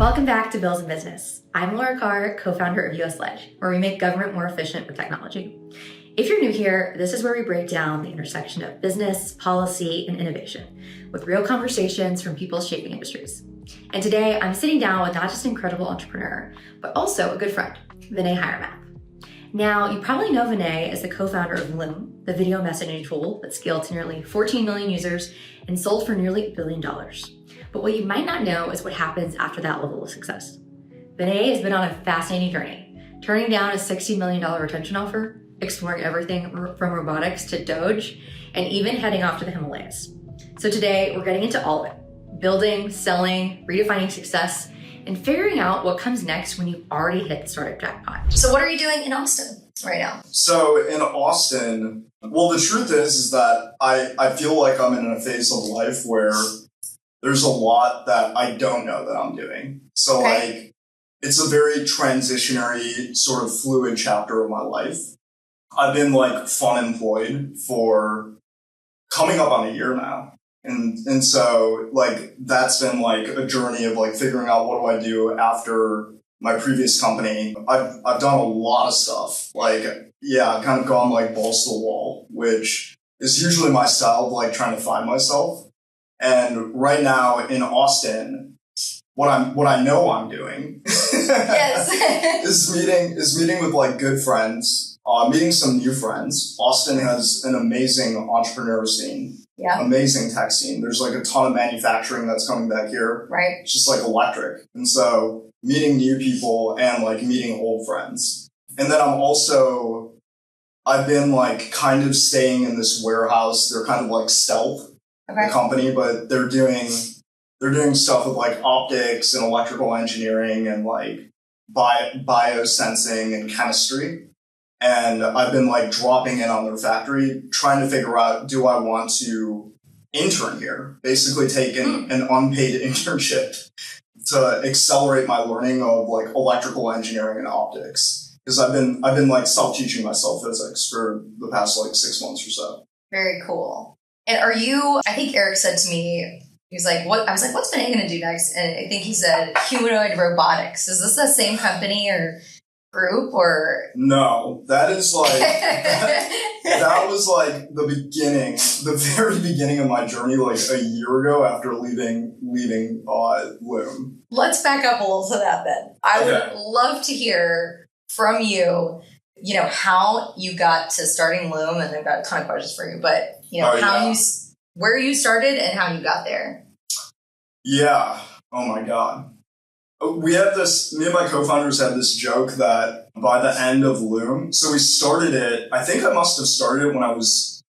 Welcome back to Bills and Business. I'm Laura Carr, co-founder of USLege, where we make government more efficient with technology. If you're new here, this is where we break down the intersection of business, policy, and innovation with real conversations from people shaping industries. And today, I'm sitting down with not just an incredible entrepreneur, but also a good friend, Vinay Hiremath. Now, you probably know Vinay as the co-founder of Loom, the video messaging tool that scaled to nearly 14 million users and sold for nearly $1 billion. But what you might not know is what happens after that level of success. Vinay has been on a fascinating journey, turning down a $60 million retention offer, exploring everything from robotics to Doge, and even heading off to the Himalayas. So today, we're getting into all of it: building, selling, redefining success, and figuring out what comes next when you've already hit the startup jackpot. So what are you doing in Austin right now? So in Austin, well, the truth is that I feel like I'm in a phase of life where there's a lot that I don't know that I'm doing. So like, it's a very transitionary sort of fluid chapter of my life. I've been like fun employed for coming up on a year now. And so like, that's been like a journey of like figuring out what do I do after my previous company. I've done a lot of stuff. Like, yeah, I've kind of gone like balls to the wall, which is usually my style of like trying to find myself. And right now in Austin, what I know I'm doing is meeting with like good friends, meeting some new friends. Austin has an amazing entrepreneur scene. Yeah. Amazing tech scene. There's like a ton of manufacturing that's coming back here. Right. It's just like electric. And so meeting new people and like meeting old friends. And then I've been like kind of staying in this warehouse. They're kind of like stealth, the company, but they're doing stuff with like optics and electrical engineering and like biosensing and chemistry. And I've been like dropping in on their factory, trying to figure out, do I want to intern here? Basically take an unpaid internship to accelerate my learning of like electrical engineering and optics. Because I've been like self-teaching myself physics for the past like 6 months or so. Very cool. And I think Eric said to me, he was like, what? I was like, what's Vinay going to do next? And I think he said humanoid robotics. Is this the same company or group or? No, that is like, that was like the very beginning of my journey, like a year ago after leaving Loom. Let's back up a little to that then. I would love to hear from you, how you got to starting Loom, and I've got a ton of questions for you, but where you started and how you got there. Yeah. Oh my God. Me and my co-founders had this joke that by the end of Loom, so we started it, I think I must have started it when I was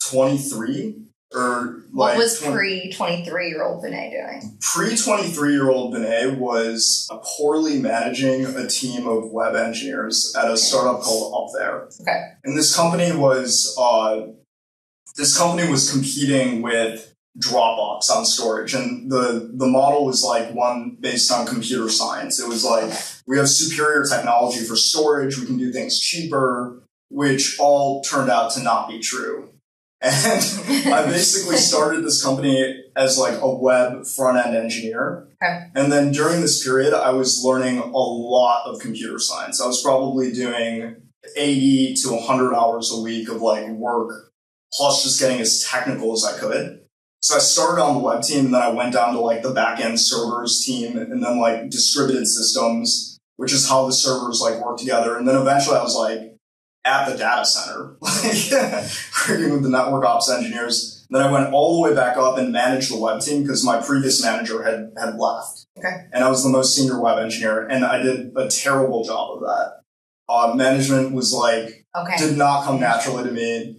23 or like. What was pre-23-year-old Vinay doing? Pre-23-year-old Vinay was poorly managing a team of web engineers at a startup called Up There. Okay. And this company was competing with Dropbox on storage, and the model was like one based on computer science. It was like, we have superior technology for storage, we can do things cheaper, which all turned out to not be true. And I basically started this company as like a web front-end engineer. Okay. And then during this period, I was learning a lot of computer science. I was probably doing 80 to 100 hours a week of like work, plus just getting as technical as I could. So I started on the web team, and then I went down to like the back-end servers team, and then like distributed systems, which is how the servers like work together. And then eventually I was like at the data center, like working with the network ops engineers. And then I went all the way back up and managed the web team because my previous manager had left. Okay. And I was the most senior web engineer, and I did a terrible job of that. Management was like, did not come naturally to me.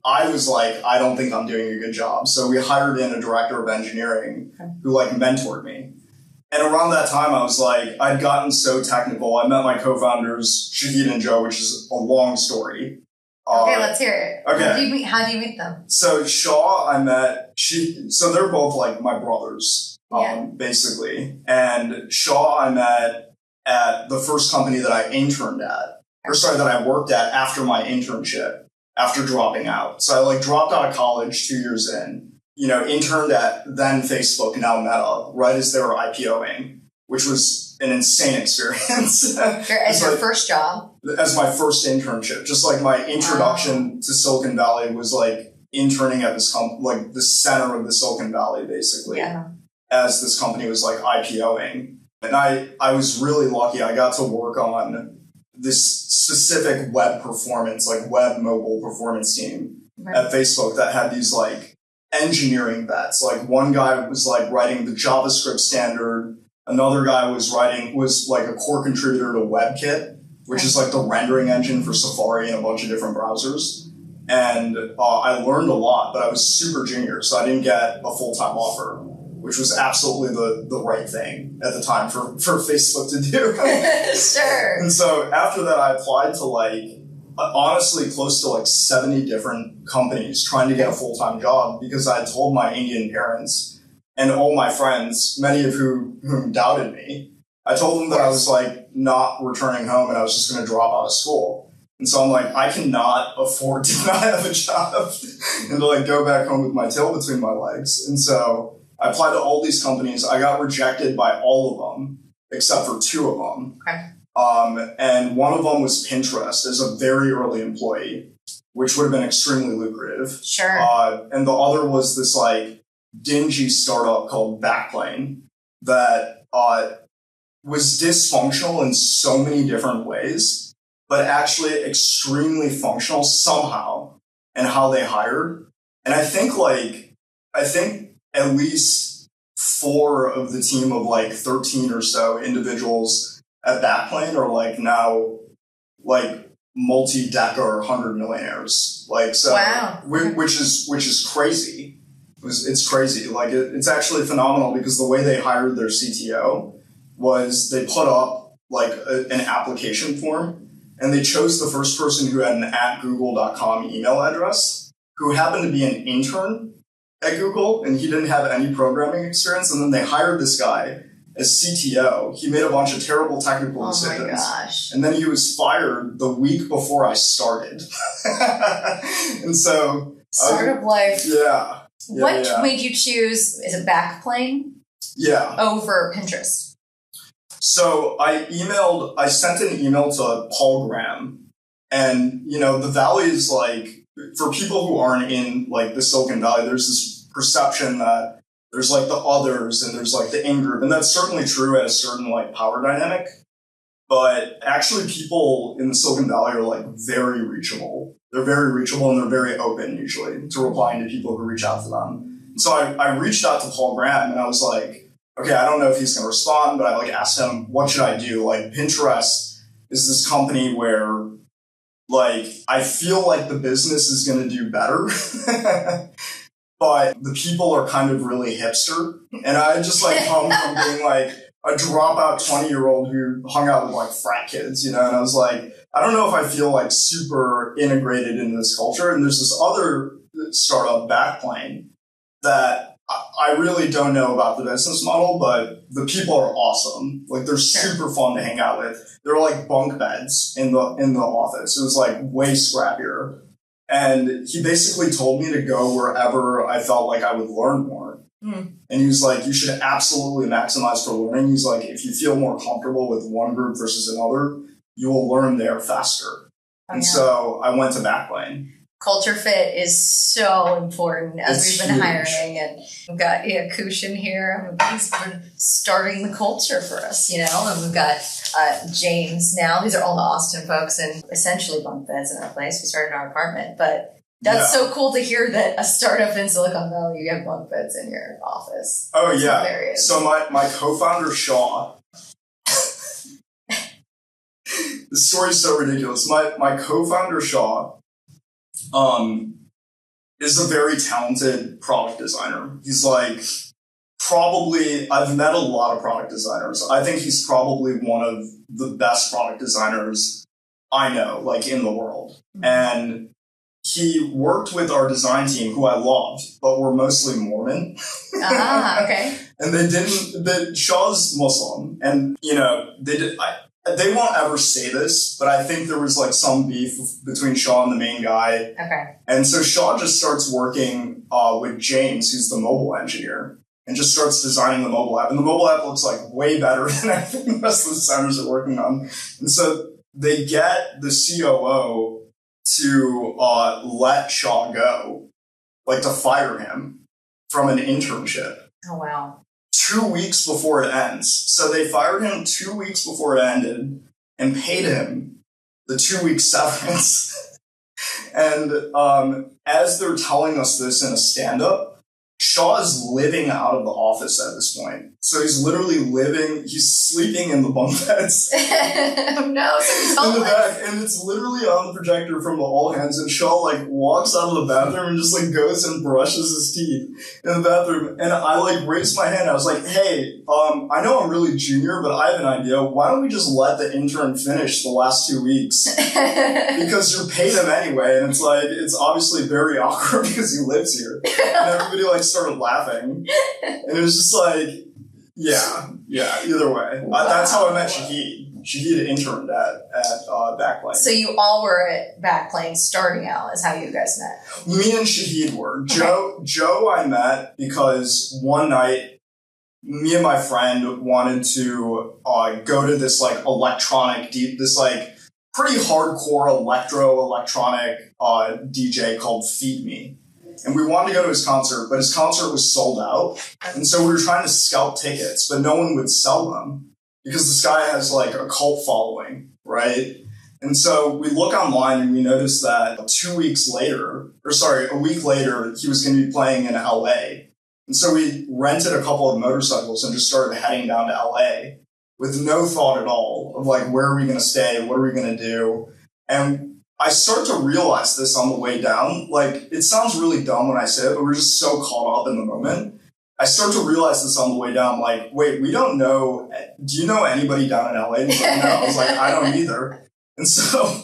I was like, I don't think I'm doing a good job. So we hired in a director of engineering who like mentored me. And around that time, I was like, I'd gotten so technical. I met my co-founders, Shahid and Joe, which is a long story. Okay, let's hear it. Okay. How do you meet them? So Shaw, I met, so they're both like my brothers, basically. And Shaw, I met at the first company that I interned at, that I worked at after my internship, after dropping out. So I like dropped out of college 2 years in, interned at then Facebook, now Meta, right as they were IPOing, which was an insane experience. As your first job? As my first internship. Just like my introduction to Silicon Valley was like interning at this like the center of the Silicon Valley, basically. Yeah. As this company was like IPOing. And I was really lucky. I got to work on this specific web performance, like web mobile performance team at Facebook that had these like engineering bets. Like one guy was like writing the JavaScript standard. Another guy was like a core contributor to WebKit, which is like the rendering engine for Safari and a bunch of different browsers. And I learned a lot, but I was super junior, so I didn't get a full-time offer, which was absolutely the right thing at the time for Facebook to do. Sure. And so after that, I applied to like, honestly, close to like 70 different companies trying to get a full-time job because I had told my Indian parents and all my friends, many of whom doubted me, I told them that I was like not returning home and I was just going to drop out of school. And so I'm like, I cannot afford to not have a job and to like go back home with my tail between my legs. And so I applied to all these companies. I got rejected by all of them, except for two of them. Okay. And one of them was Pinterest as a very early employee, which would have been extremely lucrative. Sure. And the other was this like dingy startup called Backplane that was dysfunctional in so many different ways, but actually extremely functional somehow in how they hired. And I think at least 4 of the team of like 13 or so individuals at Backplane are like now like multi-decker 100 millionaires. Like, so, wow. which is crazy. It's crazy. Like it's actually phenomenal because the way they hired their CTO was they put up like an application form and they chose the first person who had an @google.com email address who happened to be an intern at Google and he didn't have any programming experience. And then they hired this guy as CTO. He made a bunch of terrible technical decisions. Oh my gosh. And then he was fired the week before I started. And so startup life. Yeah. What made you choose, is it Backplane? Yeah. Over Pinterest? So I sent an email to Paul Graham. And, the Valley is like, for people who aren't in like the Silicon Valley, there's this perception that there's like the others and there's like the in-group. And that's certainly true at a certain like power dynamic. But actually people in the Silicon Valley are like very reachable. They're very reachable and they're very open usually to replying to people who reach out to them. So I reached out to Paul Graham and I was like, okay, I don't know if he's going to respond, but I like asked him, what should I do? Like Pinterest is this company where like I feel like the business is going to do better, but the people are kind of really hipster. And I just like come from being like a dropout 20-year-old who hung out with like frat kids, and I was like, I don't know if I feel like super integrated into this culture. And there's this other startup, Backplane, that I really don't know about the business model, but the people are awesome. Like they're super fun to hang out with. They're like bunk beds in the office. It was like way scrappier. And he basically told me to go wherever I felt like I would learn more. And he was like, you should absolutely maximize for learning. He's like, if you feel more comfortable with one group versus another, you will learn there faster. So I went to Backplane. Culture fit is so important as we've been hiring. And we've got Kushin here. He's been starting the culture for us, and we've got James now. These are all the Austin folks and essentially bunk beds in our place. We started in our apartment, but that's so cool to hear that a startup in Silicon Valley, you have bunk beds in your office. Oh, that's yeah. hilarious. So my co-founder, Shaw, the story's so ridiculous. My co-founder, Shaw, is a very talented product designer. He's like, I've met a lot of product designers. I think he's probably one of the best product designers I know, like in the world. And he worked with our design team, who I loved, but were mostly Mormon. Okay. And Shaw's Muslim, and they won't ever say this, but I think there was like some beef between Shaw and the main guy. Okay. And so Shaw just starts working with James, who's the mobile engineer. and just starts designing the mobile app. And the mobile app looks like way better than anything the rest of the designers are working on. And so they get the COO to let Shaw go, like to fire him from an internship. Oh, wow. 2 weeks before it ends. So they fired him 2 weeks before it ended and paid him the 2-week severance. And as they're telling us this in a stand-up, Shaw is living out of the office at this point. So he's literally he's sleeping in the bunk beds. Oh no, so he's in the back. And it's literally on the projector from the all hands. And Shaw like walks out of the bathroom and just like goes and brushes his teeth in the bathroom. And I like raised my hand. I was like, hey, I know I'm really junior, but I have an idea. Why don't we just let the intern finish the last 2 weeks? Because you're paid him anyway. And it's like, it's obviously very awkward because he lives here. And everybody like started laughing. And it was just like, yeah, either way. Wow. That's how I met Shahid. Shahid interned at Backplane. So you all were at Backplane starting out is how you guys met? Me and Shahid were. Joe I met because one night, me and my friend wanted to go to this like this like pretty hardcore electronic DJ called Feed Me. And we wanted to go to his concert, but his concert was sold out. And so we were trying to scalp tickets, but no one would sell them because this guy has like a cult following, right? And so we look online and we notice that a week later, he was going to be playing in LA. And so we rented a couple of motorcycles and just started heading down to LA with no thought at all of like, where are we going to stay? What are we going to do? And I start to realize this on the way down. Like, it sounds really dumb when I say it, but we're just so caught up in the moment. I start to realize this on the way down. Like, wait, we don't know. Do you know anybody down in LA? And he's like, no. I was like, I don't either. And so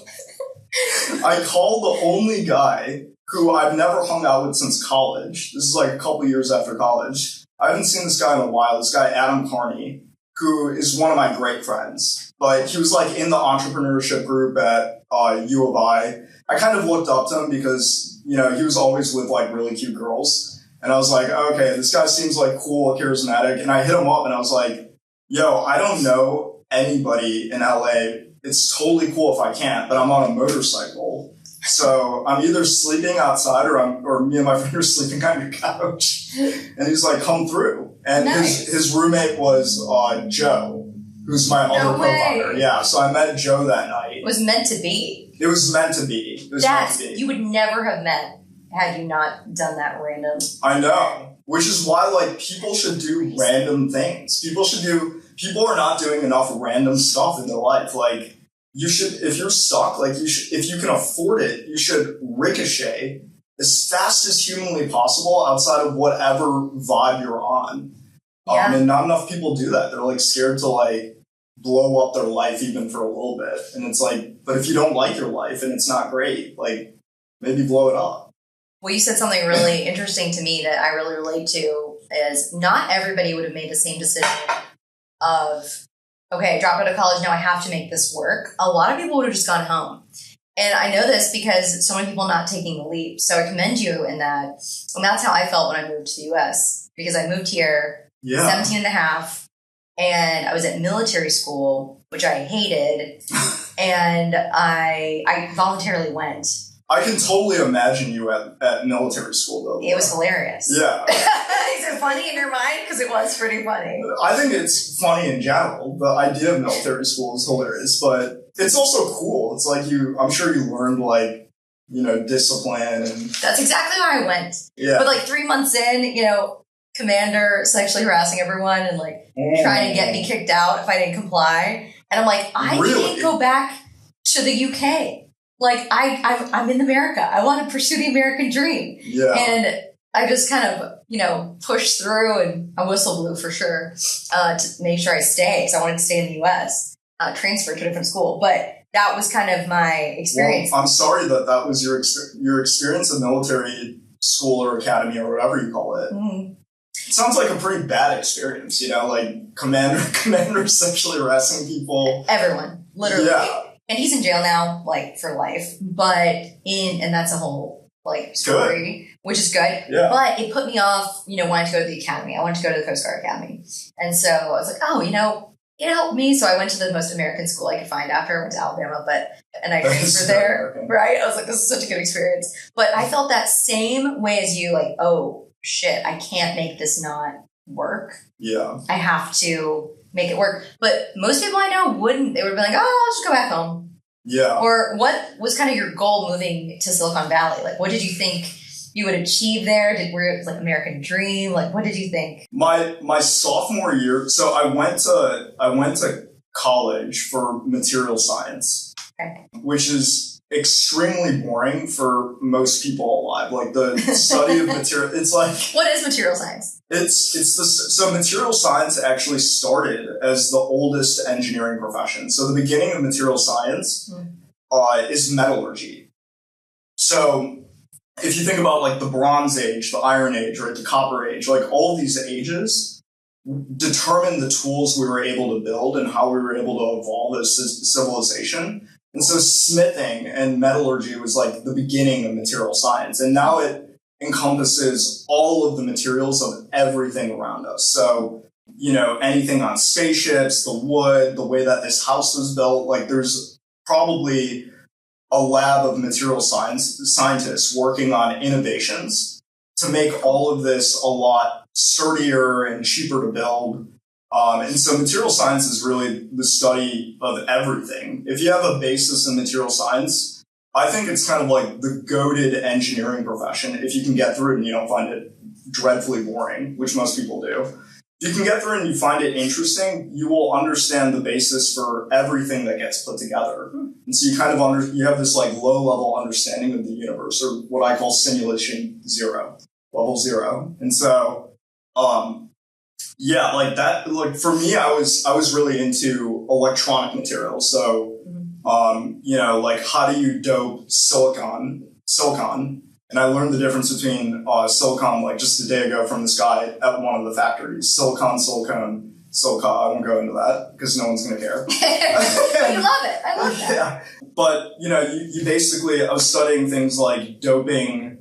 I called the only guy who I've never hung out with since college. This is like a couple years after college. I haven't seen this guy in a while. This guy, Adam Carney, who is one of my great friends. But he was like in the entrepreneurship group at U of I. I kind of looked up to him because, you know, he was always with like really cute girls. And I was like, okay, this guy seems like cool, charismatic. And I hit him up and I was like, yo, I don't know anybody in LA. It's totally cool if I can't, but I'm on a motorcycle. So I'm either sleeping outside or me and my friend are sleeping on your couch. And he's like, come through. And nice. his roommate was Joe, who's my other co-founder. Yeah, so I met Joe that night. It was meant to be. It was meant to be. You would never have met had you not done that random. I know. Which is why, like, people should do random things. People are not doing enough random stuff in their life. Like, you should, if you're stuck, like, if you can afford it, you should ricochet as fast as humanly possible outside of whatever vibe you're on. Yeah. And not enough people do that. They're, like, scared to, like, blow up their life even for a little bit. And it's like, but if you don't like your life and it's not great, like, maybe blow it up. Well, you said something really interesting to me that I really relate to is not everybody would have made the same decision of, okay, I dropped out of college, now I have to make this work. A lot of people would have just gone home. And I know this because so many people are not taking the leap. So I commend you in that. And that's how I felt when I moved to the US because I moved here 17 and a half and I was at military school, which I hated. And I voluntarily went. I can totally imagine you at military school, though. It was hilarious. Yeah. Is it funny in your mind? Because it was pretty funny. I think it's funny in general. The idea of military school is hilarious, but it's also cool. It's like I'm sure you learned, like, you know, discipline. And that's exactly why I went. Yeah. But like 3 months in, you know, commander sexually harassing everyone and like trying to get me kicked out if I didn't comply. And I'm like, I can't go back to the UK. Like, I'm in America. I want to pursue the American dream. Yeah. And I just kind of, you know, pushed through and I whistle blew for sure to make sure I stay. So I wanted to stay in the U.S., transfer to a different school. But that was kind of my experience. Well, I'm sorry that was your experience in military school or academy or whatever you call it. Mm-hmm. It sounds like a pretty bad experience, you know, like commander sexually harassing people. Everyone, literally. Yeah. And he's in jail now, like, for life. And that's a whole, story, which is good. Yeah. But it put me off, wanting to go to the academy. I wanted to go to the Coast Guard Academy. And so I was like, oh, it helped me. So I went to the most American school I could find after. I went to Alabama, and I transferred there. American. Right? I was like, this is such a good experience. But I felt that same way as you, like, oh, shit, I can't make this not work. Yeah. I have to make it work. But most people I know wouldn't. They would be like, oh, I'll just go back home. Yeah. Or what was kind of your goal moving to Silicon Valley? Like, what did you think you would achieve there? Were it like American dream? Like, what did you think? My sophomore year, so I went to college for material science, Okay. which is extremely boring for most people alive. Like the study of material, it's like What is material science? So material science actually started as the oldest engineering profession. So the beginning of material science is metallurgy. So if you think about like the Bronze Age, the Iron Age, right, the Copper Age, like all of these ages determine the tools we were able to build and how we were able to evolve as civilization. And so smithing and metallurgy was like the beginning of material science. And now it encompasses all of the materials of everything around us. So, anything on spaceships, the wood, the way that this house was built, like there's probably a lab of material scientists working on innovations to make all of this a lot sturdier and cheaper to build. And so material science is really the study of everything. If you have a basis in material science, I think it's kind of like the goated engineering profession if you can get through it and you don't find it dreadfully boring, which most people do. If you can get through it and you find it interesting, you will understand the basis for everything that gets put together. And so you kind of you have this like low-level understanding of the universe, or what I call simulation zero, level zero. And so yeah, like that, like for me, I was really into electronic materials. So, like how do you dope silicon? And I learned the difference between silicon, like just a day ago from this guy at one of the factories. Silicon, silica. I won't go into that because no one's going to care. You love it. I love that. Yeah. But, you basically, I was studying things like doping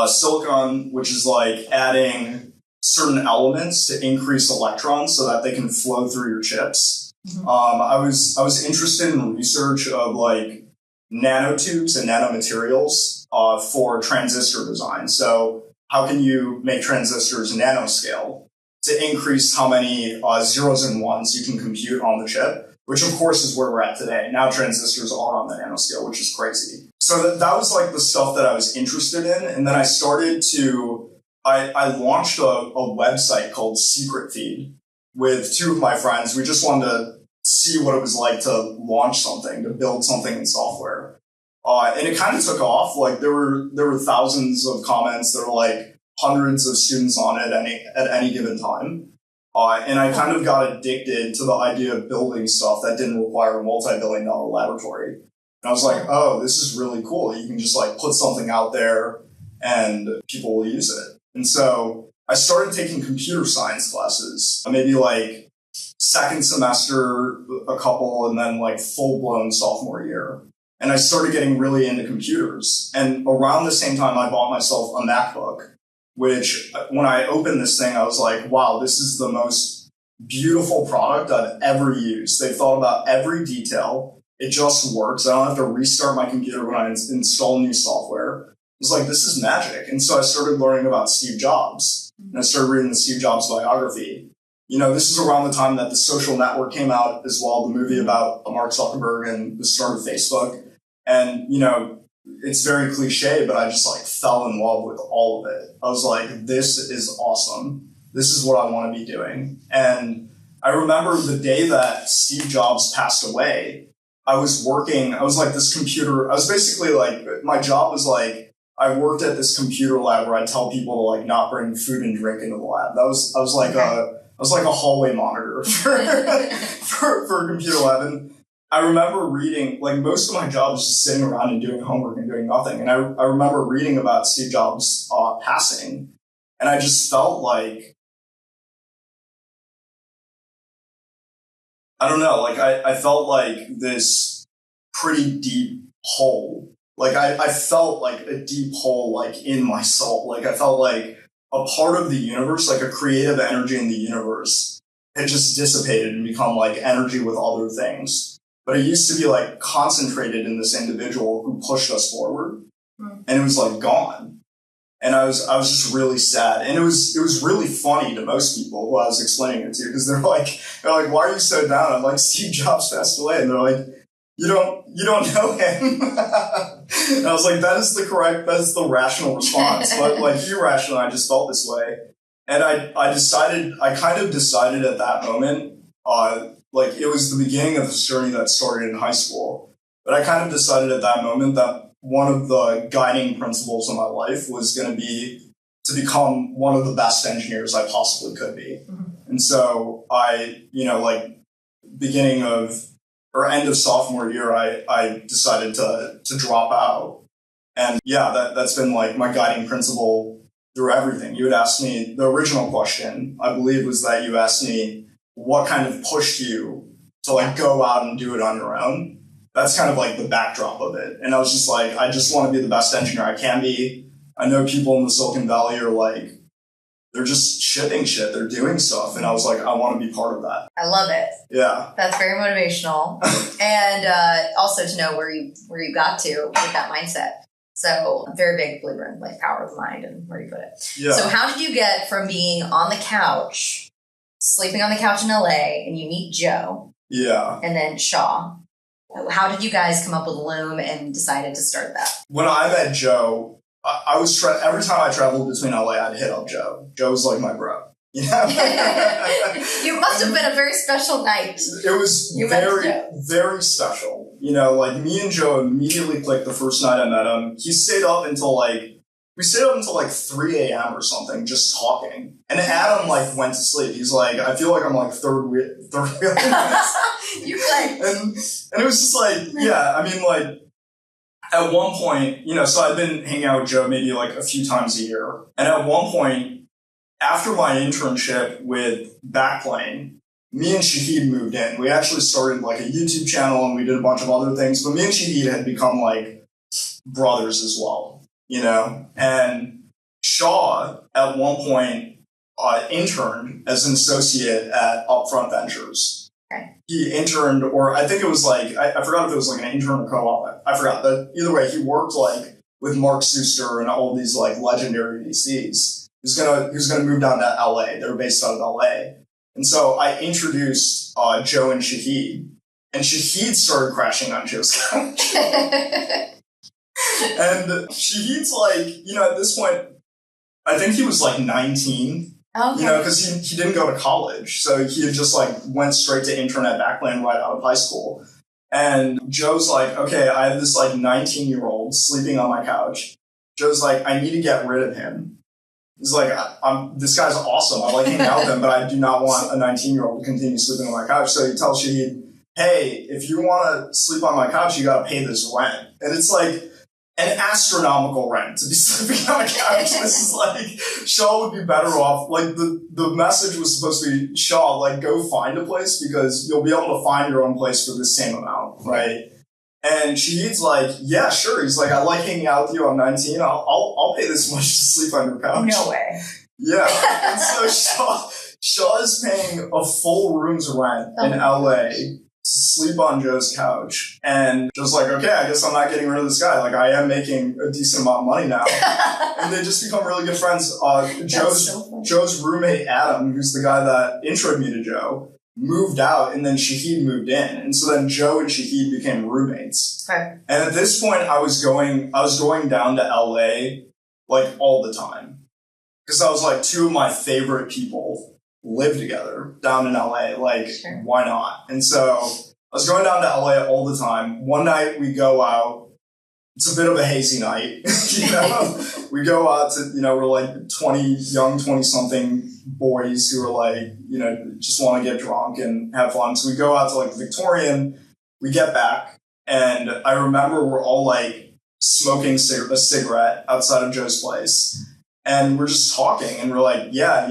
silicon, which is like adding certain elements to increase electrons so that they can flow through your chips. Mm-hmm. I was interested in research of like nanotubes and nanomaterials for transistor design. So how can you make transistors nanoscale to increase how many zeros and ones you can compute on the chip, which of course is where we're at today. Now transistors are on the nanoscale, which is crazy. So that was like the stuff that I was interested in. And then I started to I launched a website called Secret Feed with two of my friends. We just wanted to see what it was like to launch something, to build something in software. And it kind of took off. Like there were thousands of comments. There were like hundreds of students on it at any given time. And I kind of got addicted to the idea of building stuff that didn't require a multi-billion-dollar laboratory. And I was like, oh, this is really cool. You can just like put something out there and people will use it. And so I started taking computer science classes, maybe like second semester, a couple, and then like full-blown sophomore year. And I started getting really into computers. And around the same time, I bought myself a MacBook, which when I opened this thing, I was like, wow, this is the most beautiful product I've ever used. They've thought about every detail. It just works. I don't have to restart my computer when I install new software. It's like, this is magic. And so I started learning about Steve Jobs. And I started reading the Steve Jobs biography. This is around the time that The Social Network came out as well, the movie about Mark Zuckerberg and the start of Facebook. And, it's very cliche, but I just like fell in love with all of it. I was like, this is awesome. This is what I want to be doing. And I remember the day that Steve Jobs passed away, I was like this computer. I was basically like, my job was like, I worked at this computer lab where I tell people to like not bring food and drink into the lab. I was like a hallway monitor for a computer lab. And I remember reading, like most of my job was just sitting around and doing homework and doing nothing. And I remember reading about Steve Jobs passing, and I just felt like, I don't know, like I felt like this pretty deep hole Like I felt like a deep hole, like in my soul. Like I felt like a part of the universe, like a creative energy in the universe had just dissipated and become like energy with other things. But it used to be like concentrated in this individual who pushed us forward, and it was like gone. And I was just really sad. And it was really funny to most people who I was explaining it to, because they're like, why are you so down? I'm like, Steve Jobs passed away. And they're like, you don't know him. And I was like, that's the rational response. But like irrational, I just felt this way. And I kind of decided at that moment, like it was the beginning of this journey that started in high school. But I kind of decided at that moment that one of the guiding principles of my life was going to be to become one of the best engineers I possibly could be. Mm-hmm. And so I, beginning of or end of sophomore year, I decided to drop out. And yeah, that's been like my guiding principle through everything. You had asked me, the original question, I believe, was that you asked me what kind of pushed you to like go out and do it on your own. That's kind of like the backdrop of it. And I was just like, I just want to be the best engineer I can be. I know people in the Silicon Valley are like, they're just shipping shit. They're doing stuff. And I was like, I want to be part of that. I love it. Yeah. That's very motivational. And also to know where you got to with that mindset. So I'm very big believer in like power of the mind and where you put it. Yeah. So how did you get from being on the couch, sleeping on the couch in LA, and you meet Joe? Yeah. And then Shaw. How did you guys come up with Loom and decided to start that? When I met Joe, I was every time I traveled between LA, I'd hit up Joe. Joe was like my bro. You know? You must have been a very special night. It was very special. You know, like me and Joe immediately clicked the first night I met him. We stayed up until like 3 a.m. or something, just talking. And Adam like went to sleep. He's like, I feel like I'm like third wheel. You're like, and it was just like, yeah, I mean, like, at one point, so I've been hanging out with Joe maybe like a few times a year. And at one point, after my internship with Backplane, me and Shahid moved in. We actually started like a YouTube channel and we did a bunch of other things. But me and Shahid had become like brothers as well, And Shaw, at one point, interned as an associate at Upfront Ventures. Okay. He interned, or I think it was like, I forgot if it was like an intern or co-op. I forgot. But either way, he worked like with Mark Suster and all these like legendary VCs. He was gonna move down to LA. They were based out of LA. And so I introduced Joe and Shahid. And Shahid started crashing on Joe's couch. And Shahid's like, at this point, I think he was like 19. Okay. Because he didn't go to college. So he had just like went straight to intern at Backplane right out of high school. And Joe's like, okay, I have this like 19-year-old sleeping on my couch. Joe's like, I need to get rid of him. He's like, this guy's awesome. I like hanging out with him, but I do not want a 19-year-old to continue sleeping on my couch. So he tells Shahid, hey, if you want to sleep on my couch, you got to pay this rent. And it's like an astronomical rent to be sleeping on a couch. This is like, Shaw would be better off. Like the message was supposed to be, Shaw, like go find a place because you'll be able to find your own place for the same amount, right? And Shahid's like, yeah, sure. He's like, I like hanging out with you. I'm 19. I'll pay this much to sleep on your couch. No way. Yeah. And so Shaw is paying a full room's rent in LA to sleep on Joe's couch. And Joe's like, okay, I guess I'm not getting rid of this guy. Like, I am making a decent amount of money now. And they just become really good friends. Joe's roommate, Adam, who's the guy that introed me to Joe, moved out, and then Shahid moved in. And so then Joe and Shahid became roommates. Okay. And at this point, I was going down to LA like all the time. Because I was like, two of my favorite people live together down in LA. Like, sure. Why not? And so I was going down to LA all the time. One night we go out. It's a bit of a hazy night. We go out to, we're like 20-something boys who are like, just want to get drunk and have fun. So we go out to like Victorian, we get back, and I remember we're all like smoking a cigarette outside of Joe's place. And we're just talking, and we're like, yeah,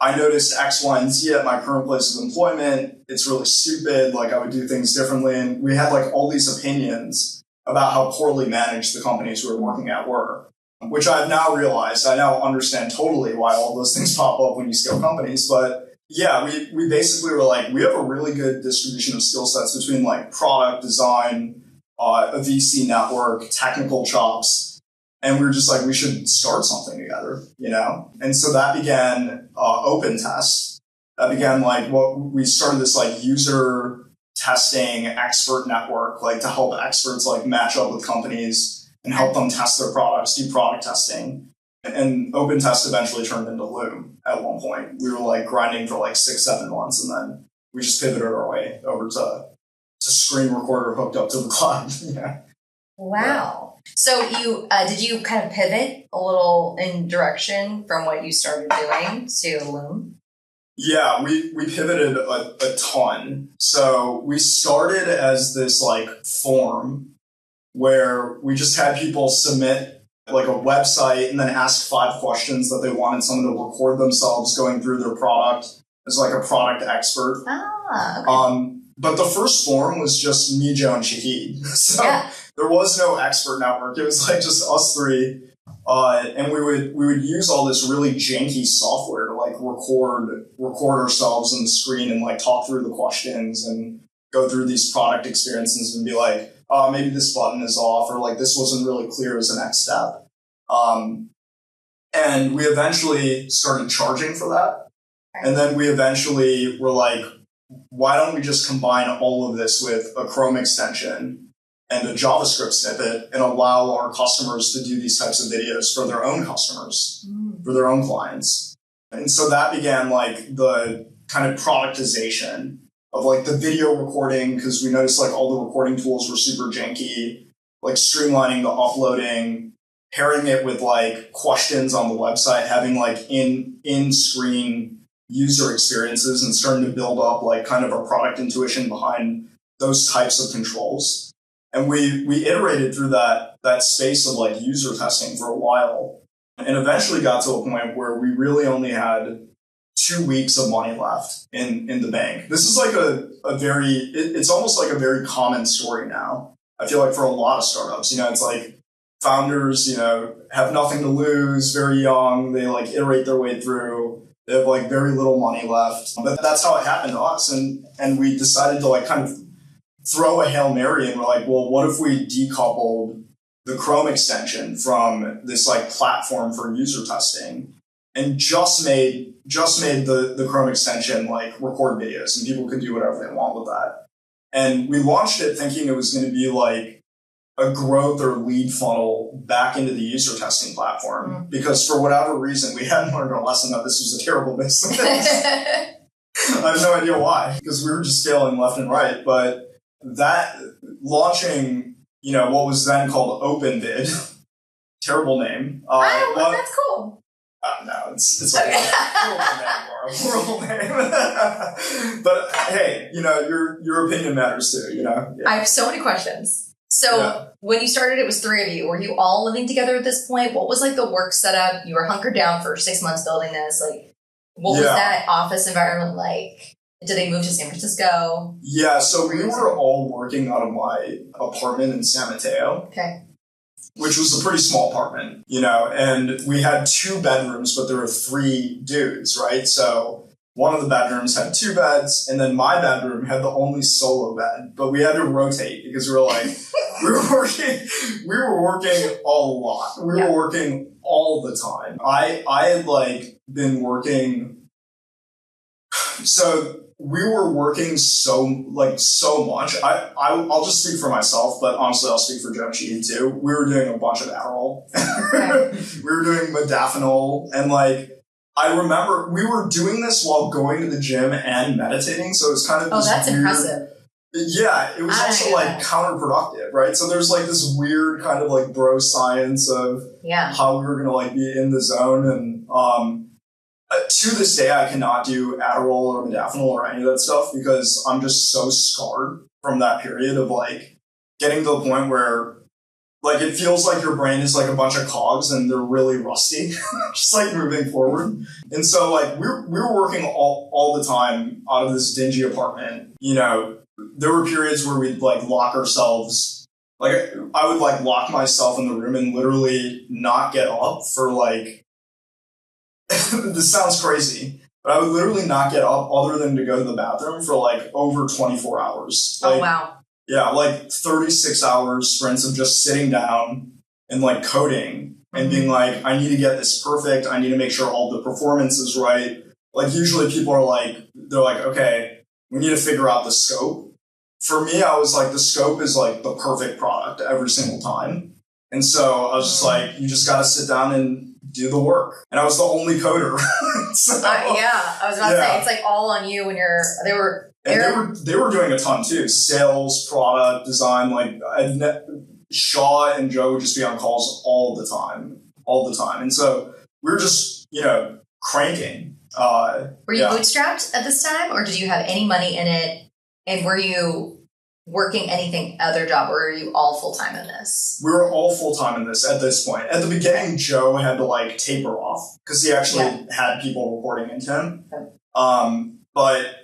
I noticed X, Y, and Z at my current place of employment. It's really stupid. Like, I would do things differently. And we had like all these opinions about how poorly managed the companies we were working at were, which I've now realized. I now understand totally why all those things pop up when you scale companies. But yeah, we basically were like, we have a really good distribution of skill sets between like product design, a VC network, technical chops. And we were just like, we should start something together, you know? And so that began Open Test. That began like what we started this like user testing expert network, like to help experts like match up with companies and help them test their products, do product testing. And Open Test eventually turned into Loom at one point. We were like grinding for like 6-7 months, and then we just pivoted our way over to screen recorder hooked up to the cloud. Yeah. Wow. So you did you kind of pivot a little in direction from what you started doing to Loom? Yeah, we pivoted a ton. So we started as this like forum where we just had people submit like a website and then ask 5 questions that they wanted someone to record themselves going through their product as like a product expert. Okay. But the first forum was just me, Joe, and Shahid. So there was no expert network. It was like just us 3. And we would use all this really janky software to like record ourselves on the screen and like talk through the questions and go through these product experiences and be like, maybe this button is off, or like this wasn't really clear as a next step. And we eventually started charging for that. And then we eventually were like, why don't we just combine all of this with a Chrome extension and a JavaScript snippet and allow our customers to do these types of videos for their own customers, for their own clients. And so that began like the kind of productization of like the video recording, because we noticed like all the recording tools were super janky, like streamlining the uploading, pairing it with like questions on the website, having like in-screen user experiences and starting to build up like kind of a product intuition behind those types of controls. And we iterated through that space of like user testing for a while, and eventually got to a point where we really only had 2 weeks of money left in the bank. This is like it's almost like a very common story now. I feel like for a lot of startups, you know, it's like founders, you know, have nothing to lose, very young, they like iterate their way through. They have like very little money left. But that's how it happened to us. And we decided to like kind of throw a Hail Mary, and we're like, well, what if we decoupled the Chrome extension from this like platform for user testing and just made the Chrome extension like record videos, and people could do whatever they want with that. And we launched it thinking it was going to be like a growth or lead funnel back into the user testing platform, because for whatever reason, we hadn't learned our lesson that this was a terrible business. I have no idea why, because we were just scaling left and right. But that launching, you know, what was then called OpenVid, terrible name. That's cool. No, it's okay. Horrible name. But hey, you know, your opinion matters too, you know? Yeah. I have so many questions. So when you started, it was 3 of you. Were you all living together at this point? What was like the work setup? You were hunkered down for 6 months building this. Like, what was that office environment like? Did they move to San Francisco? Yeah, so we were all working out of my apartment in San Mateo. Okay. Which was a pretty small apartment, you know, and we had 2 bedrooms, but there were 3 dudes, right? So one of the bedrooms had 2 beds, and then my bedroom had the only solo bed, but we had to rotate because we were like, we were working a lot. We were working all the time. I had like been working, so we were working so much. I'll just speak for myself, but honestly, I'll speak for Joe and Sheehan too. We were doing a bunch of Adderall. We were doing modafinil, and like, I remember we were doing this while going to the gym and meditating. So it was kind of that's weird, impressive. Yeah, it was also like counterproductive, right? So there's like this weird kind of like bro science of how we were going to like be in the zone. And to this day, I cannot do Adderall or modafinil or any of that stuff because I'm just so scarred from that period of like getting to the point where like it feels like your brain is like a bunch of cogs and they're really rusty, just like moving forward. And so like we were working all the time out of this dingy apartment. You know, there were periods where we'd like lock ourselves like I would like lock myself in the room and literally not get up for like, this sounds crazy, but I would literally not get up other than to go to the bathroom for like over 24 hours. Like, oh, wow. Yeah, like 36 hours sprints of just sitting down and like coding and being like, I need to get this perfect. I need to make sure all the performance is right. Like usually people are like, they're like, okay, we need to figure out the scope. For me, I was like, the scope is like the perfect product every single time. And so I was just like, you just got to sit down and do the work. And I was the only coder. So, yeah, I was about to say, it's like all on you when they were doing a ton too. Sales, product, design, like Shaw and Joe would just be on calls all the time. And so we were just, cranking. Were you bootstrapped at this time, or did you have any money in it? And were you working anything other job, or were you all full-time in this? We were all full-time in this at this point. At the beginning, Joe had to like taper off because he actually had people reporting into him. Okay. But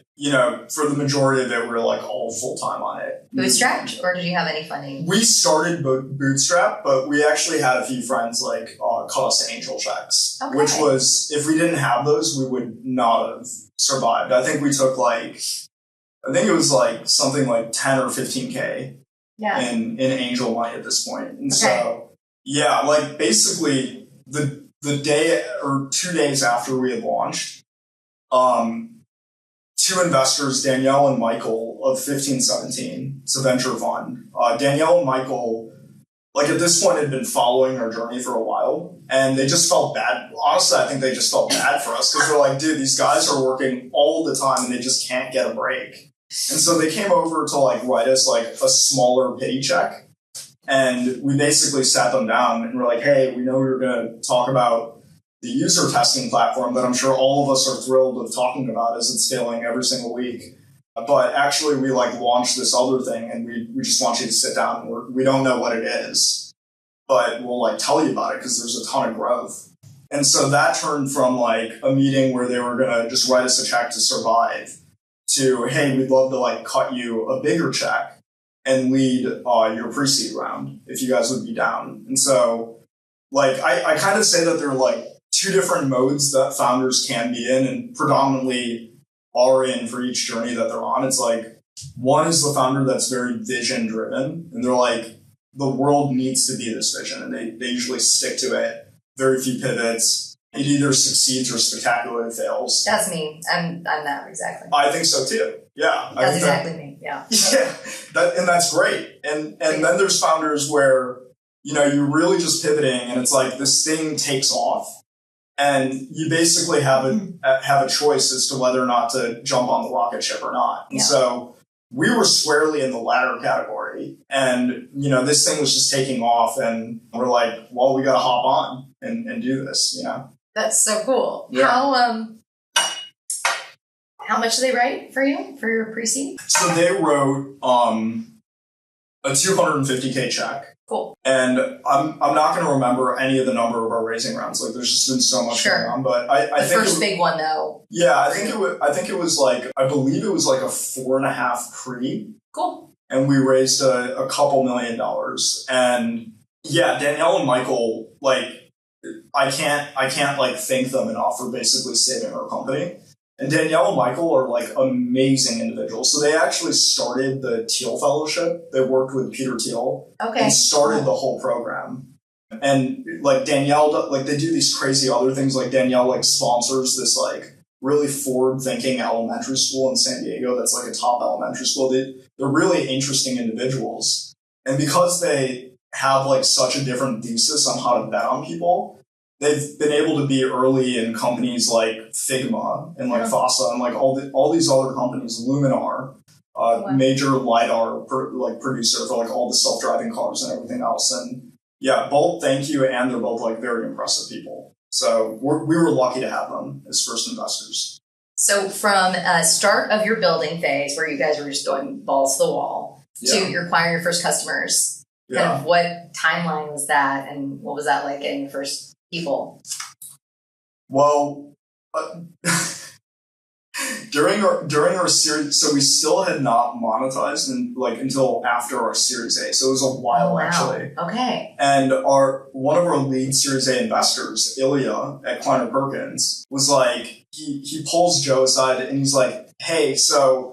for the majority of it, we were like all full-time on it. Bootstrapped, or did you have any funding? We started bootstrap, but we actually had a few friends like cut us angel checks, which was, if we didn't have those, we would not have survived. I think we took it was like something like 10 or 15K in angel money at this point. And so, like basically the day or 2 days after we had launched, two investors, Danielle and Michael of 1517, it's a venture fund. Danielle and Michael, like at this point, had been following our journey for a while, and they just felt bad. Honestly, I think they just felt bad for us because they're like, dude, these guys are working all the time and they just can't get a break. And so they came over to like write us like a smaller pity check. And we basically sat them down and we're like, hey, we know we were going to talk about the user testing platform that I'm sure all of us are thrilled of talking about as it's failing every single week. But actually we like launched this other thing and we just want you to sit down and we don't know what it is, but we'll like tell you about it because there's a ton of growth. And so that turned from like a meeting where they were going to just write us a check to survive to, hey, we'd love to like cut you a bigger check and lead your pre-seed round if you guys would be down. And so like I kind of say that there are like two different modes that founders can be in and predominantly are in for each journey that they're on. It's like, one is the founder that's very vision driven and they're like, the world needs to be this vision, and they usually stick to it. Very few pivots. It either succeeds or spectacularly fails. That's me. I'm that exactly. I think so too. Yeah. That's exactly me. Yeah. Yeah. And that's great. And then there's founders where, you're really just pivoting and it's like this thing takes off and you basically have a choice as to whether or not to jump on the rocket ship or not. And so we were squarely in the latter category, and, this thing was just taking off and we're like, well, we got to hop on and do this, That's so cool. Yeah. How much did they write for you for your pre-seed? So they wrote a $250K check. Cool. And I'm not going to remember any of the number of our raising rounds. Like there's just been so much going on. But I think first big one though. Yeah, I think it was like, I believe it was like a 4.5 pre. Cool. And we raised a couple $1 million. And yeah, Danielle and Michael, like I can't like thank them enough for basically saving our company. And Danielle and Michael are like amazing individuals. So they actually started the Thiel Fellowship. They worked with Peter Thiel and started the whole program. And like Danielle, like they do these crazy other things. Like Danielle like sponsors this like really forward-thinking elementary school in San Diego that's like a top elementary school. They're really interesting individuals. And because they have like such a different thesis on how to bet on people, they've been able to be early in companies like Figma and like Fossa and like all these other companies, Luminar, major LiDAR producer for like all the self-driving cars and everything else. And yeah, both thank you, and they're both like very impressive people. So we were lucky to have them as first investors. So from start of your building phase, where you guys were just going balls to the wall, to you're acquiring your first customers, kind of what timeline was that, and what was that like getting your first people? Well, during our series, so we still had not monetized until after our Series A. So it was a while actually. Okay. And one of our lead Series A investors, Ilya at Kleiner Perkins, was like, he pulls Joe aside and he's like, hey, so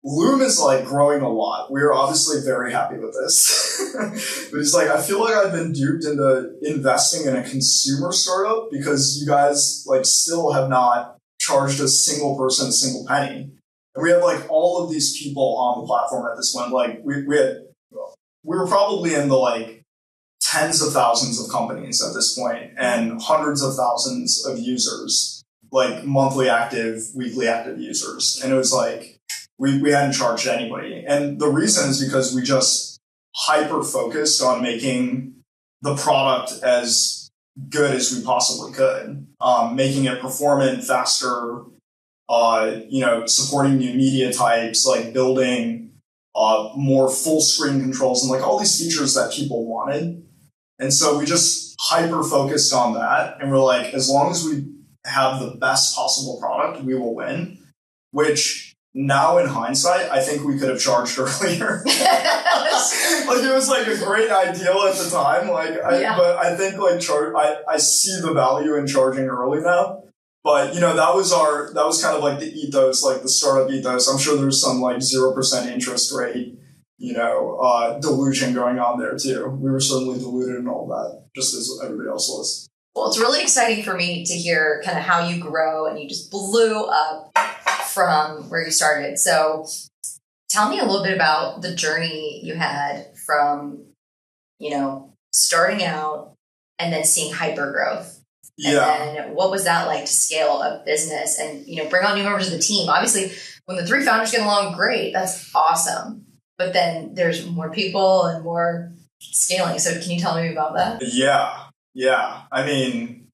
Loom is like growing a lot. We're obviously very happy with this. But he's like, I feel like I've been duped into investing in a consumer startup because you guys like still have not charged a single person a single penny. And we had like all of these people on the platform at this point. Like we were probably in the like tens of thousands of companies at this point and hundreds of thousands of users, like monthly active, weekly active users. And it was like, we hadn't charged anybody. And the reason is because we just hyper-focused on making the product as good as we possibly could, making it performant, faster, supporting new media types, like building more full-screen controls and like all these features that people wanted. And so we just hyper-focused on that. And we're like, as long as we have the best possible product, we will win, which... Now in hindsight, I think we could have charged earlier. Like it was like a great idea at the time. But I think I see the value in charging early now. But that was kind of like the ethos, like the startup ethos. I'm sure there's some like 0% interest rate, delusion going on there too. We were certainly deluded in all that, just as everybody else was. Well, it's really exciting for me to hear kind of how you grow and you just blew up from where you started. So tell me a little bit about the journey you had from, starting out and then seeing hyper growth. Yeah. And then what was that like to scale a business and, bring on new members of the team? Obviously, when the three founders get along, great. That's awesome. But then there's more people and more scaling. So can you tell me about that? Yeah. I mean,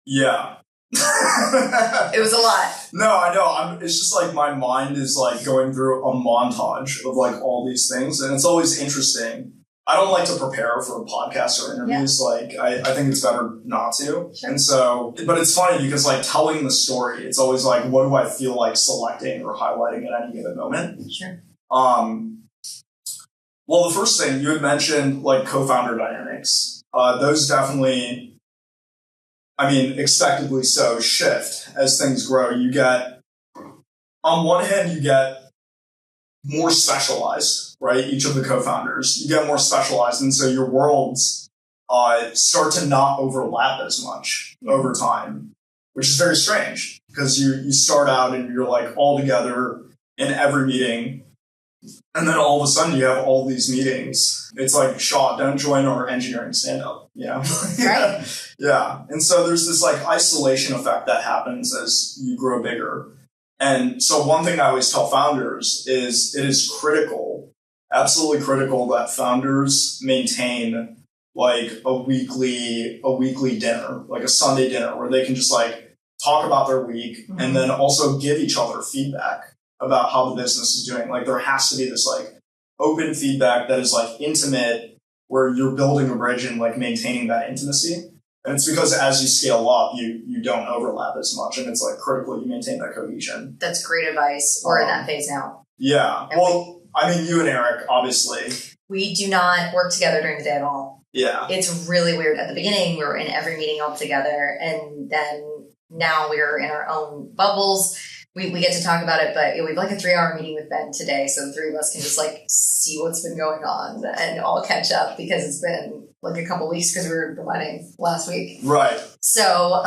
yeah. It was a lot. No, I know. It's just like my mind is like going through a montage of like all these things, and it's always interesting. I don't like to prepare for podcasts or interviews. Yeah. Like I think it's better not to. Sure. And so, but it's funny because like telling the story, it's always like, what do I feel like selecting or highlighting at any given moment? Sure. Well, the first thing you had mentioned, like co-founder dynamics, those definitely. I mean, expectedly so, shift as things grow. You get, on one hand, you get more specialized, right? Each of the co-founders, you get more specialized. And so your worlds start to not overlap as much over time, which is very strange because you start out and you're like all together in every meeting. And then all of a sudden you have all these meetings. It's like, Shaw, don't join our engineering stand-up, Right. Yeah. And so there's this like isolation effect that happens as you grow bigger. And so one thing I always tell founders is it is critical, absolutely critical that founders maintain like a weekly dinner, like a Sunday dinner where they can just like talk about their week and then also give each other feedback about how the business is doing. Like there has to be this like open feedback that is like intimate where you're building a bridge and like maintaining that intimacy. And it's because as you scale up, you don't overlap as much. And it's like critical you maintain that cohesion. That's great advice. We're in that phase now. Yeah. And I mean, you and Eric, obviously. We do not work together during the day at all. Yeah. It's really weird. At the beginning, we were in every meeting all together. And then now we're in our own bubbles. We get to talk about it, but we have like a 3-hour meeting with Ben today. So the three of us can just like see what's been going on and all catch up because it's been like a couple weeks because we were at the wedding last week. Right. So,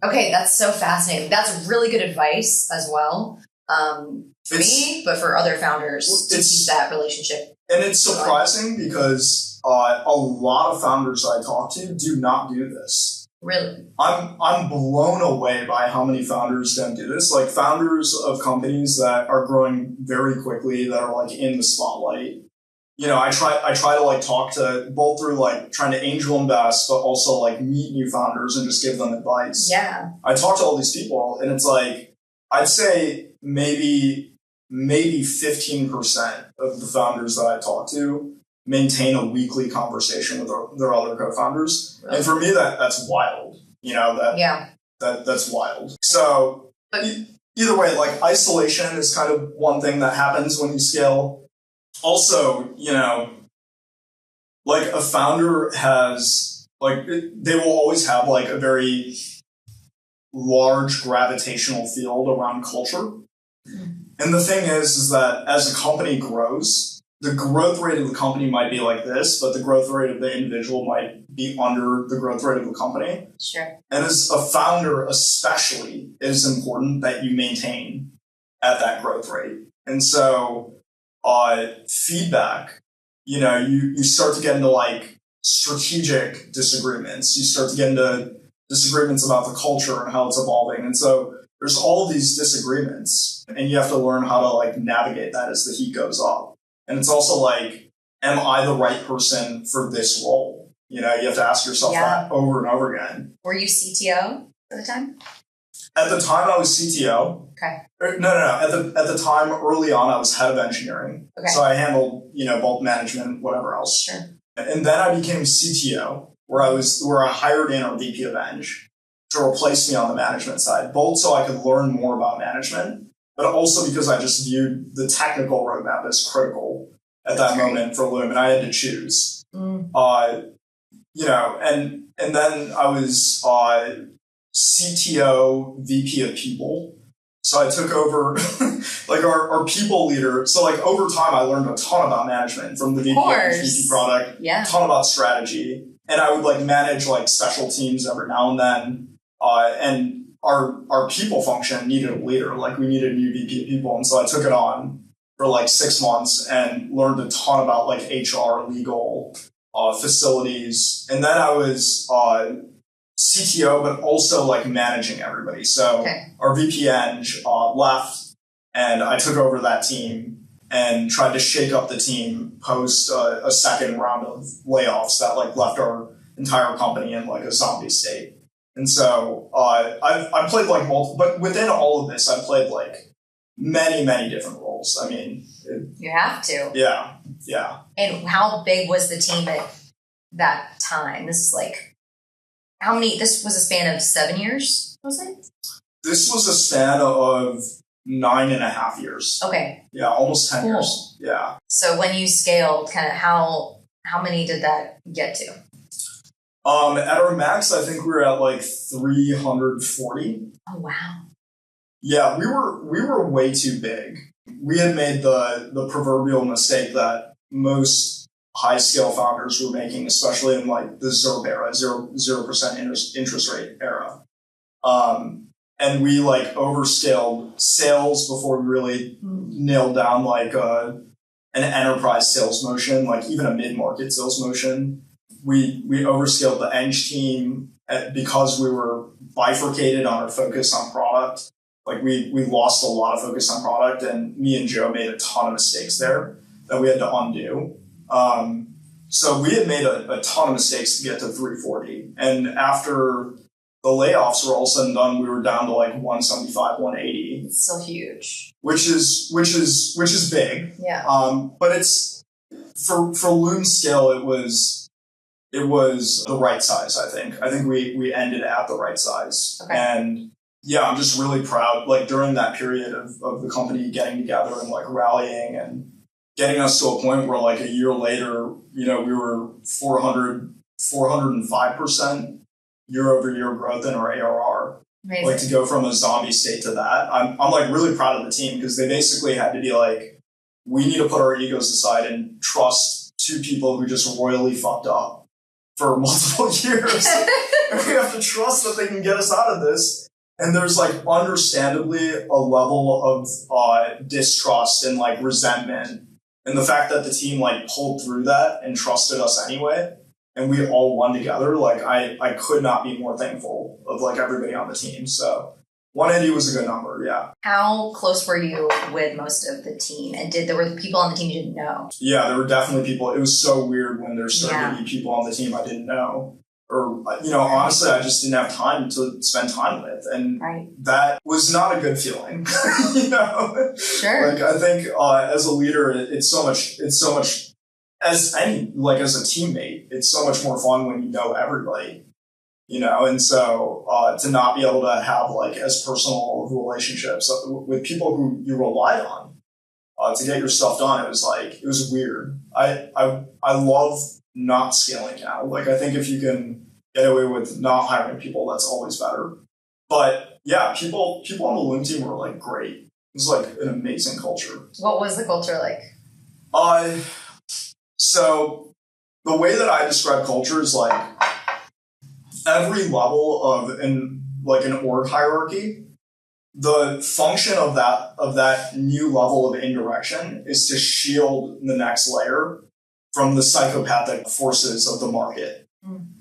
okay, that's so fascinating. That's really good advice as well. For me, but for other founders to keep that relationship. And it's surprising because a lot of founders I talk to do not do this. Really? I'm blown away by how many founders don't do this. Like founders of companies that are growing very quickly, that are like in the spotlight. I try to like talk to both through like trying to angel invest, but also like meet new founders and just give them advice. Yeah. I talk to all these people and it's like, I'd say maybe 15% of the founders that I talk to maintain a weekly conversation with their other co-founders. Really? And for me, that's wild. that's wild. So either way, like isolation is kind of one thing that happens when you scale. Also, like a founder has, like, they will always have like a very large gravitational field around culture. And the thing is that as a company grows, the growth rate of the company might be like this, but the growth rate of the individual might be under the growth rate of the company. Sure. And as a founder, especially, it is important that you maintain at that growth rate. And so, feedback, you start to get into like strategic disagreements. You start to get into disagreements about the culture and how it's evolving. And so there's all of these disagreements, and you have to learn how to like navigate that as the heat goes up. And it's also like, am I the right person for this role? You have to ask yourself that over and over again. Were you CTO at the time? At the time, I was CTO. Okay. No. At the time, early on, I was head of engineering. Okay. So I handled, both management, whatever else. Sure. And then I became CTO, where I hired in our VP of Eng to replace me on the management side, both so I could learn more about management, but also because I just viewed the technical roadmap as critical at that moment for Loom, and I had to choose. And then I was CTO, VP of People. So I took over like our people leader. So like over time, I learned a ton about management from the VP product, a ton about strategy. And I would like manage like special teams every now and then. And our people function needed a leader. Like we needed a new VP of People. And so I took it on for like 6 months and learned a ton about like HR, legal, facilities. And then I was CTO, but also like managing everybody. So our VP Eng left, and I took over that team and tried to shake up the team post a second round of layoffs that like left our entire company in like a zombie state. And so I played like multiple, but within all of this, I played like many, many different roles. I mean, you have to. Yeah. And how big was the team at that time? This is like, this was a span of 7 years, was it? This was a span of 9.5 years. Okay. Yeah, almost 10 years. Yeah. So when you scaled, kind of how many did that get to? At our max, I think we were at like 340. Oh, wow. Yeah, we were way too big. We had made the proverbial mistake that most high-scale founders were making, especially in like the ZIRP era, 0% interest rate era. And we like overscaled sales before we really nailed down like an enterprise sales motion, like even a mid-market sales motion. We overscaled the Eng team because we were bifurcated on our focus on product. Like we lost a lot of focus on product, and me and Joe made a ton of mistakes there that we had to undo. So we had made a ton of mistakes to get to 340. And after the layoffs were all said and done, we were down to like 175, 180. It's still huge. Which is big. Yeah. But it's for Loom scale, it was the right size, I think. I think we ended at the right size. Okay. And yeah, I'm just really proud, like during that period of the company getting together and like rallying and getting us to a point where like a year later, we were 405% year over year growth in our ARR. Amazing. Like to go from a zombie state to that. I'm like really proud of the team because they basically had to be like, we need to put our egos aside and trust two people who just royally fucked up for multiple years. And we have to trust that they can get us out of this. And there's like understandably a level of distrust and like resentment. And the fact that the team like pulled through that and trusted us anyway, and we all won together, like I could not be more thankful of like everybody on the team. So 180 was a good number, yeah. How close were you with most of the team? And there were people on the team you didn't know? Yeah, there were definitely people. It was so weird when there started to be people on the team I didn't know. Or, honestly, I just didn't have time to spend time with. And that was not a good feeling, Sure. Like, I think as a leader, it's so much, as a teammate, it's so much more fun when you know everybody. and so to not be able to have like as personal relationships with people who you relied on to get your stuff done, it was weird. I love not scaling now. Like, I think if you can get away with not hiring people, that's always better. But yeah, people on the Loom team were like great. It was like an amazing culture. What was the culture like? So the way that I describe culture is like every level of an org hierarchy, the function of that new level of indirection is to shield the next layer from the psychopathic forces of the market.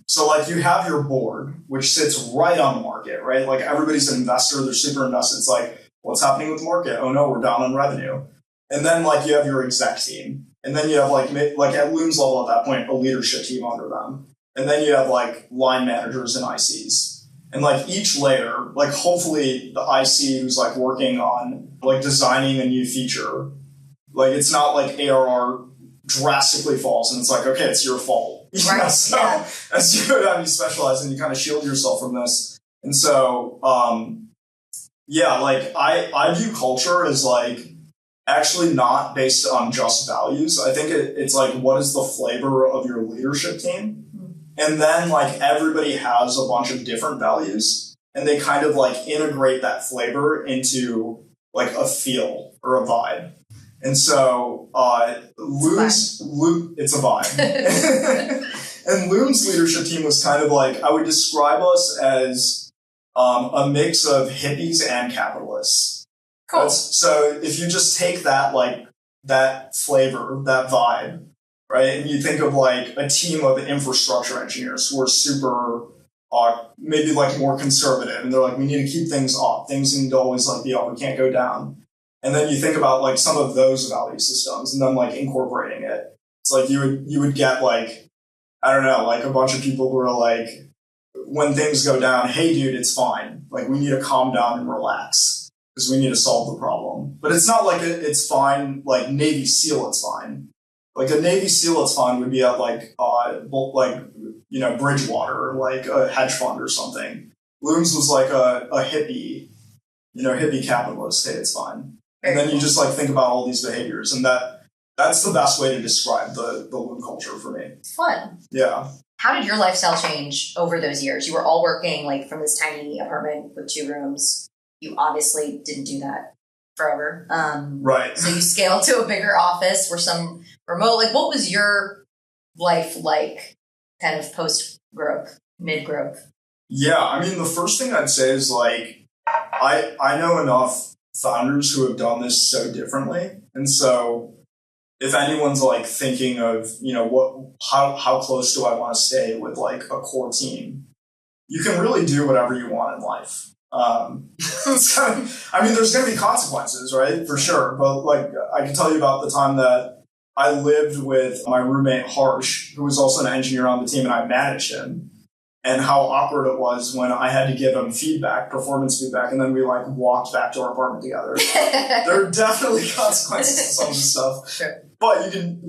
So like you have your board, which sits right on the market, right? Like everybody's an investor, they're super invested. It's like, what's happening with the market? Oh no, we're down on revenue. And then like you have your exec team. And then you have like at Loom's level at that point, a leadership team under them. And then you have like line managers and ICs. And like each layer, like hopefully the IC who's like working on like designing a new feature, like it's not like ARR drastically falls and it's like, okay, it's your fault. Right. So as you go down, you specialize and you kind of shield yourself from this. And so, like I view culture as like actually not based on just values. I think it's like, what is the flavor of your leadership team? And then like everybody has a bunch of different values and they kind of like integrate that flavor into like a feel or a vibe. And so Loom, it's a vibe. And Loom's leadership team was kind of like, I would describe us as a mix of hippies and capitalists. Cool. So if you just take that that flavor, that vibe, right, and you think of like a team of infrastructure engineers who are super maybe like more conservative, and they're like, we need to keep things up. Things need to always like be up. We can't go down. And then you think about like some of those value systems and then like incorporating it. It's like you would get like, I don't know, like a bunch of people who are like, when things go down, hey dude, it's fine. Like we need to calm down and relax because we need to solve the problem. But it's not like it's fine, like Navy SEAL, it's fine. Like a Navy SEAL, it's fine would be at like Bridgewater, like a hedge fund or something. Loom's was like a hippie, hippie capitalist. Hey, it's fine. And then you just like think about all these behaviors, and that's the best way to describe the Loom culture for me. Fun. Yeah. How did your lifestyle change over those years? You were all working like from this tiny apartment with 2 rooms. You obviously didn't do that forever. Right. So you scaled to a bigger office or some remote. Like, what was your life like kind of post-growth, mid-growth? Yeah. I mean, the first thing I'd say is like, I know enough founders who have done this so differently. And so if anyone's like thinking of, how close do I want to stay with like a core team, you can really do whatever you want in life. There's going to be consequences, right? For sure. But like, I can tell you about the time that I lived with my roommate Harsh, who was also an engineer on the team, and I managed him, and how awkward it was when I had to give him performance feedback, and then we like walked back to our apartment together. There are definitely consequences to some of this stuff. Sure. But you can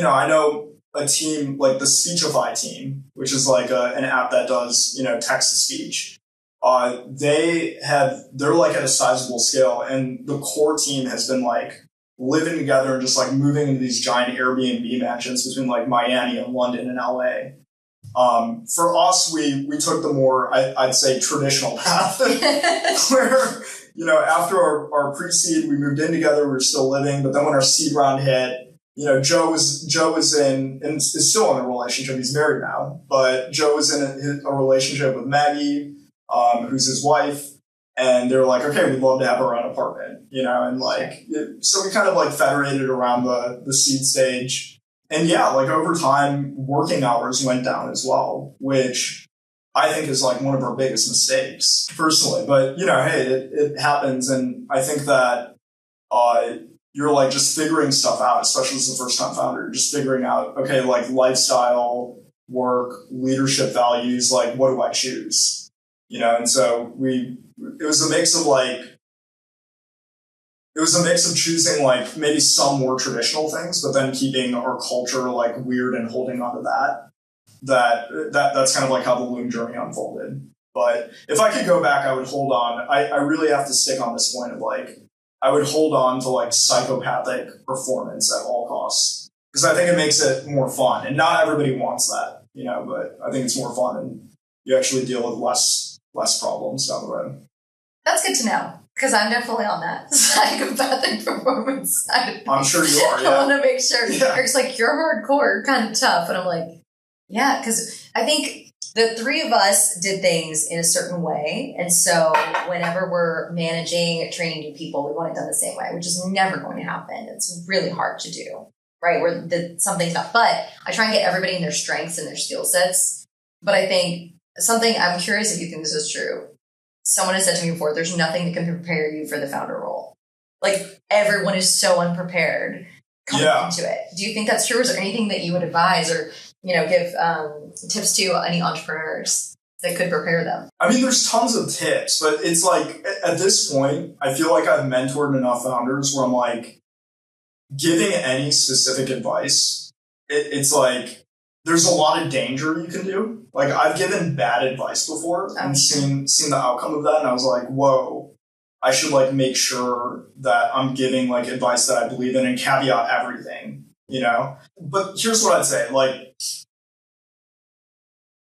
I know a team like the Speechify team, which is like an app that does, text to speech. They're like at a sizable scale, and the core team has been like living together and just like moving into these giant Airbnb mansions between like Miami and London and LA. For us, we took the more, I'd say, traditional path where, after our pre-seed, we moved in together, we were still living, but then when our seed round hit, Joe was in, and is still in a relationship, he's married now, but Joe was in a relationship with Maggie, who's his wife, and they're like, okay, we'd love to have our own apartment, and like, so we kind of like federated around the seed stage. And yeah, like over time, working hours went down as well, which I think is like one of our biggest mistakes personally. But, hey, it happens. And I think that you're like just figuring stuff out, especially as a first time founder, you're just figuring out, okay, like lifestyle, work, leadership values, like what do I choose? And so it was a mix of choosing like maybe some more traditional things, but then keeping our culture like weird and holding on to that. that's kind of like how the Loom journey unfolded. But if I could go back, I would hold on. I really have to stick on this point of like, I would hold on to like psychopathic performance at all costs, because I think it makes it more fun. And not everybody wants that, but I think it's more fun and you actually deal with less problems down the road. That's good to know, because I'm definitely on that psychopathic performance side. I'm sure you are, yeah. I want to make sure. Eric's like, you're hardcore, kind of tough. And I'm like, yeah, because I think the three of us did things in a certain way. And so whenever we're managing, training new people, we want it done the same way, which is never going to happen. It's really hard to do, right? Where something's not, but I try and get everybody in their strengths and their skill sets. But I think something, I'm curious if you think this is true. Someone has said to me before, there's nothing that can prepare you for the founder role. Like, everyone is so unprepared coming into it. Do you think that's true? Or is there anything that you would advise or, give tips to any entrepreneurs that could prepare them? I mean, there's tons of tips, but it's like, at this point, I feel like I've mentored enough founders where I'm like, giving any specific advice, it's like, there's a lot of danger you can do. Like, I've given bad advice before and seen the outcome of that, and I was like, whoa, I should like make sure that I'm giving like advice that I believe in and caveat everything, But here's what I'd say, like,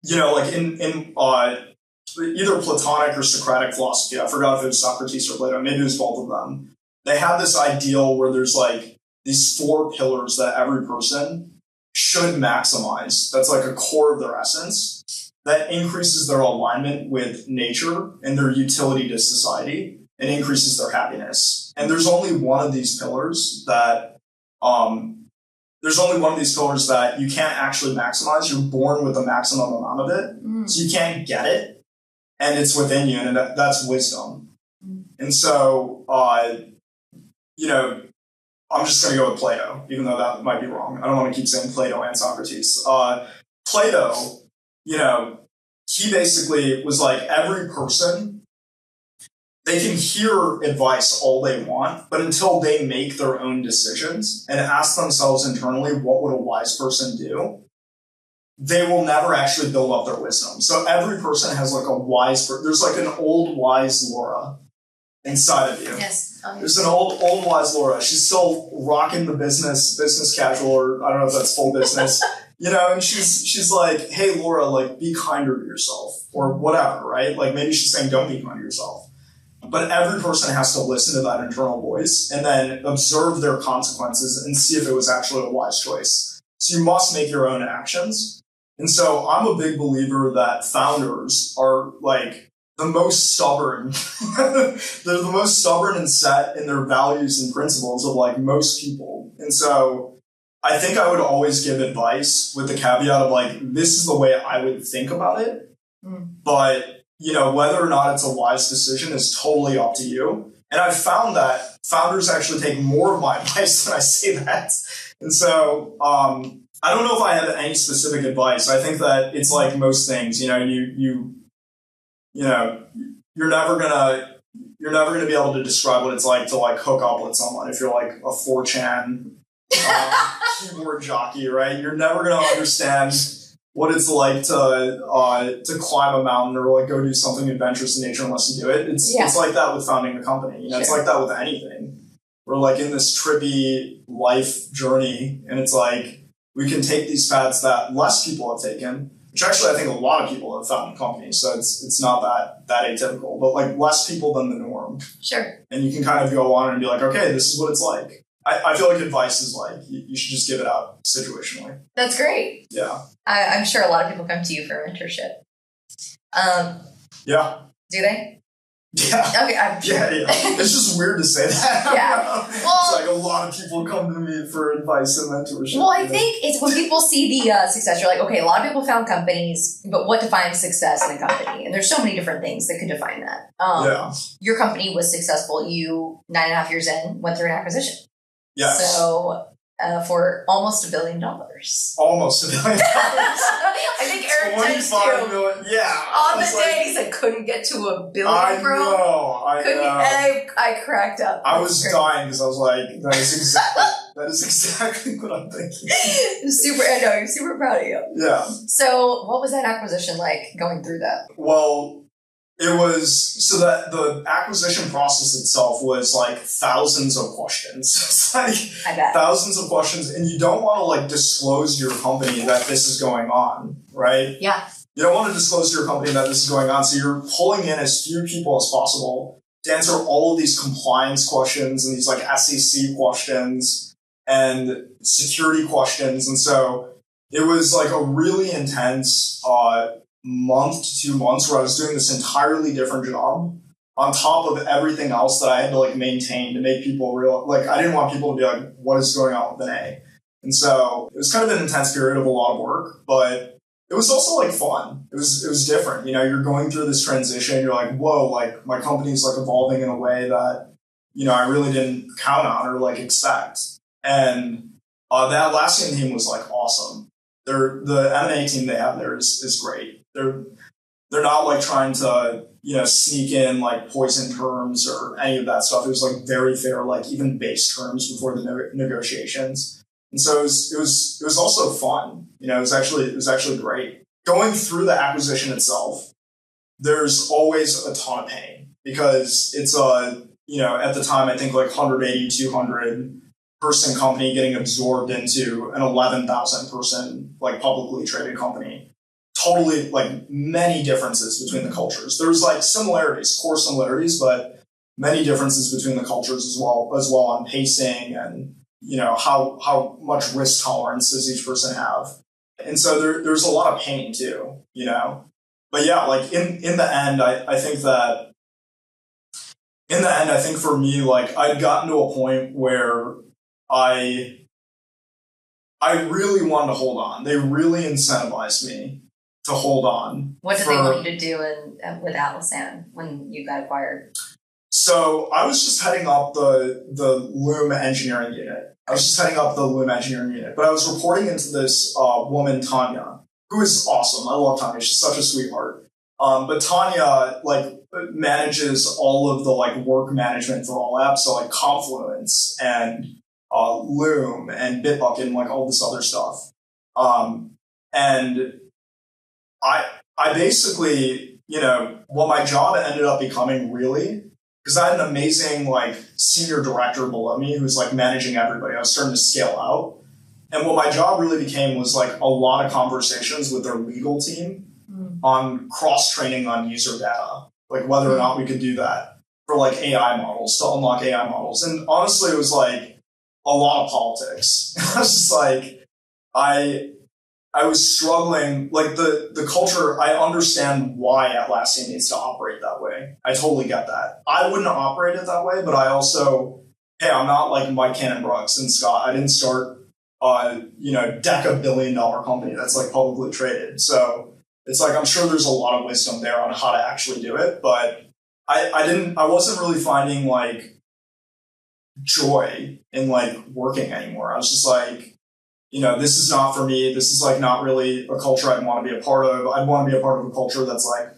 like in either Platonic or Socratic philosophy, I forgot if it was Socrates or Plato, maybe it was both of them. They have this ideal where there's like these 4 pillars that every person should maximize. That's like a core of their essence that increases their alignment with nature and their utility to society and increases their happiness. And there's only one of these pillars that you can't actually maximize. You're born with the maximum amount of it. So you can't get it. And it's within you. And that's wisdom. And so, I'm just going to go with Plato, even though that might be wrong. I don't want to keep saying Plato and Socrates. Plato, he basically was like, every person, they can hear advice all they want, but until they make their own decisions and ask themselves internally, what would a wise person do? They will never actually build up their wisdom. So every person has like a wise, there's like an old wise Laura inside of you. Yes. There's an old wise Laura. She's still rocking the business casual, or I don't know if that's full business, and she's like, hey, Laura, like, be kinder to yourself or whatever, right? Like, maybe she's saying don't be kind to yourself. But every person has to listen to that internal voice and then observe their consequences and see if it was actually a wise choice. So you must make your own actions. And so I'm a big believer that founders are like the most stubborn. They're the most stubborn and set in their values and principles of like most people. And so I think I would always give advice with the caveat of like, this is the way I would think about it. But whether or not it's a wise decision is totally up to you. And I've found that founders actually take more of my advice when I say that. And so, I don't know if I have any specific advice. I think that it's like most things, you're never gonna be able to describe what it's like to like hook up with someone if you're like a 4chan keyboard jockey, right? You're never gonna understand what it's like to climb a mountain or like go do something adventurous in nature unless you do it. It's like that with founding a company. It's like that with anything. We're like in this trippy life journey, and it's like we can take these paths that less people have taken, which actually I think a lot of people have founded companies, so it's not that atypical, but like less people than the norm. Sure. And you can kind of go on and be like, okay, this is what it's like. I feel like advice is like, you should just give it out situationally. That's great. Yeah. I'm sure a lot of people come to you for mentorship. Yeah. Do they? Yeah. Okay. Yeah. It's just weird to say that. Yeah. Well, it's like a lot of people come to me for advice and mentorship. Well, I think it's when people see the success, you're like, okay, a lot of people found companies, but what defines success in a company? And there's so many different things that could define that. Your company was successful. You, 9.5 years in, went through an acquisition. Yes. So for almost $1 billion. Almost $1 billion. I think Eric texted 25 you million. Yeah. on the day he said couldn't get to $1 billion, bro. I know. I cracked up. I was dying because I was like, that is exactly what I'm thinking. I'm super proud of you. Yeah. So what was that acquisition like going through that? Well, it was, so that the acquisition process itself was like thousands of questions. It's like I bet. thousands of questions, and you don't want to like disclose to your company that this is going on, right? Yeah. You don't want to disclose to your company that this is going on, so you're pulling in as few people as possible to answer all of these compliance questions and these like SEC questions and security questions. And so it was like a really intense month to 2 months where I was doing this entirely different job on top of everything else that I had to like maintain to make people real. Like I didn't want people to be like, what is going on with Vinay? And so it was kind of an intense period of a lot of work, but it was also like fun. It was different. You know, you're going through this transition. You're like, whoa, like my company's like evolving in a way that, you know, I really didn't count on or like expect. And the Atlassian team was like awesome. The M&A team they have there is great. They're not like trying to, you know, sneak in like poison terms or any of that stuff. It was like very fair, like even base terms before the negotiations. And so it was also fun. You know, it was actually great. Going through the acquisition itself, there's always a ton of pain because it's you know, at the time I think like 180, 200 person company getting absorbed into an 11,000 person like publicly traded company. Totally like many differences between the cultures. There's like similarities, core similarities, but many differences between the cultures as well on pacing and, you know, how much risk tolerance does each person have. And so there's a lot of pain too, you know. But yeah, like in the end, I think for me, like I'd gotten to a point where I really wanted to hold on. They really incentivized me to hold on. What did they want you to do with Atlassian when you got acquired? So I was just heading up the Loom engineering unit. But I was reporting into this woman, Tanya, who is awesome. I love Tanya. She's such a sweetheart. But Tanya like manages all of the like work management for all apps, so like Confluence and Loom and Bitbucket and like all this other stuff. And I basically, you know, what my job ended up becoming really, because I had an amazing like senior director below me who was like managing everybody. I was starting to scale out. And what my job really became was like a lot of conversations with their legal team on cross-training on user data, like whether or not we could do that for like AI models, to unlock AI models. And honestly, it was like a lot of politics. I was just like, I was struggling, like the culture, I understand why Atlassian needs to operate that way. I totally get that. I wouldn't operate it that way, but I also, hey, I'm not like Mike Cannon-Brooks and Scott. I didn't start, you know, $10 billion company that's like publicly traded. So it's like, I'm sure there's a lot of wisdom there on how to actually do it, but I wasn't really finding like joy in like working anymore. I was just like, you know, this is not for me. This is like not really a culture I'd want to be a part of. I'd want to be a part of a culture that's like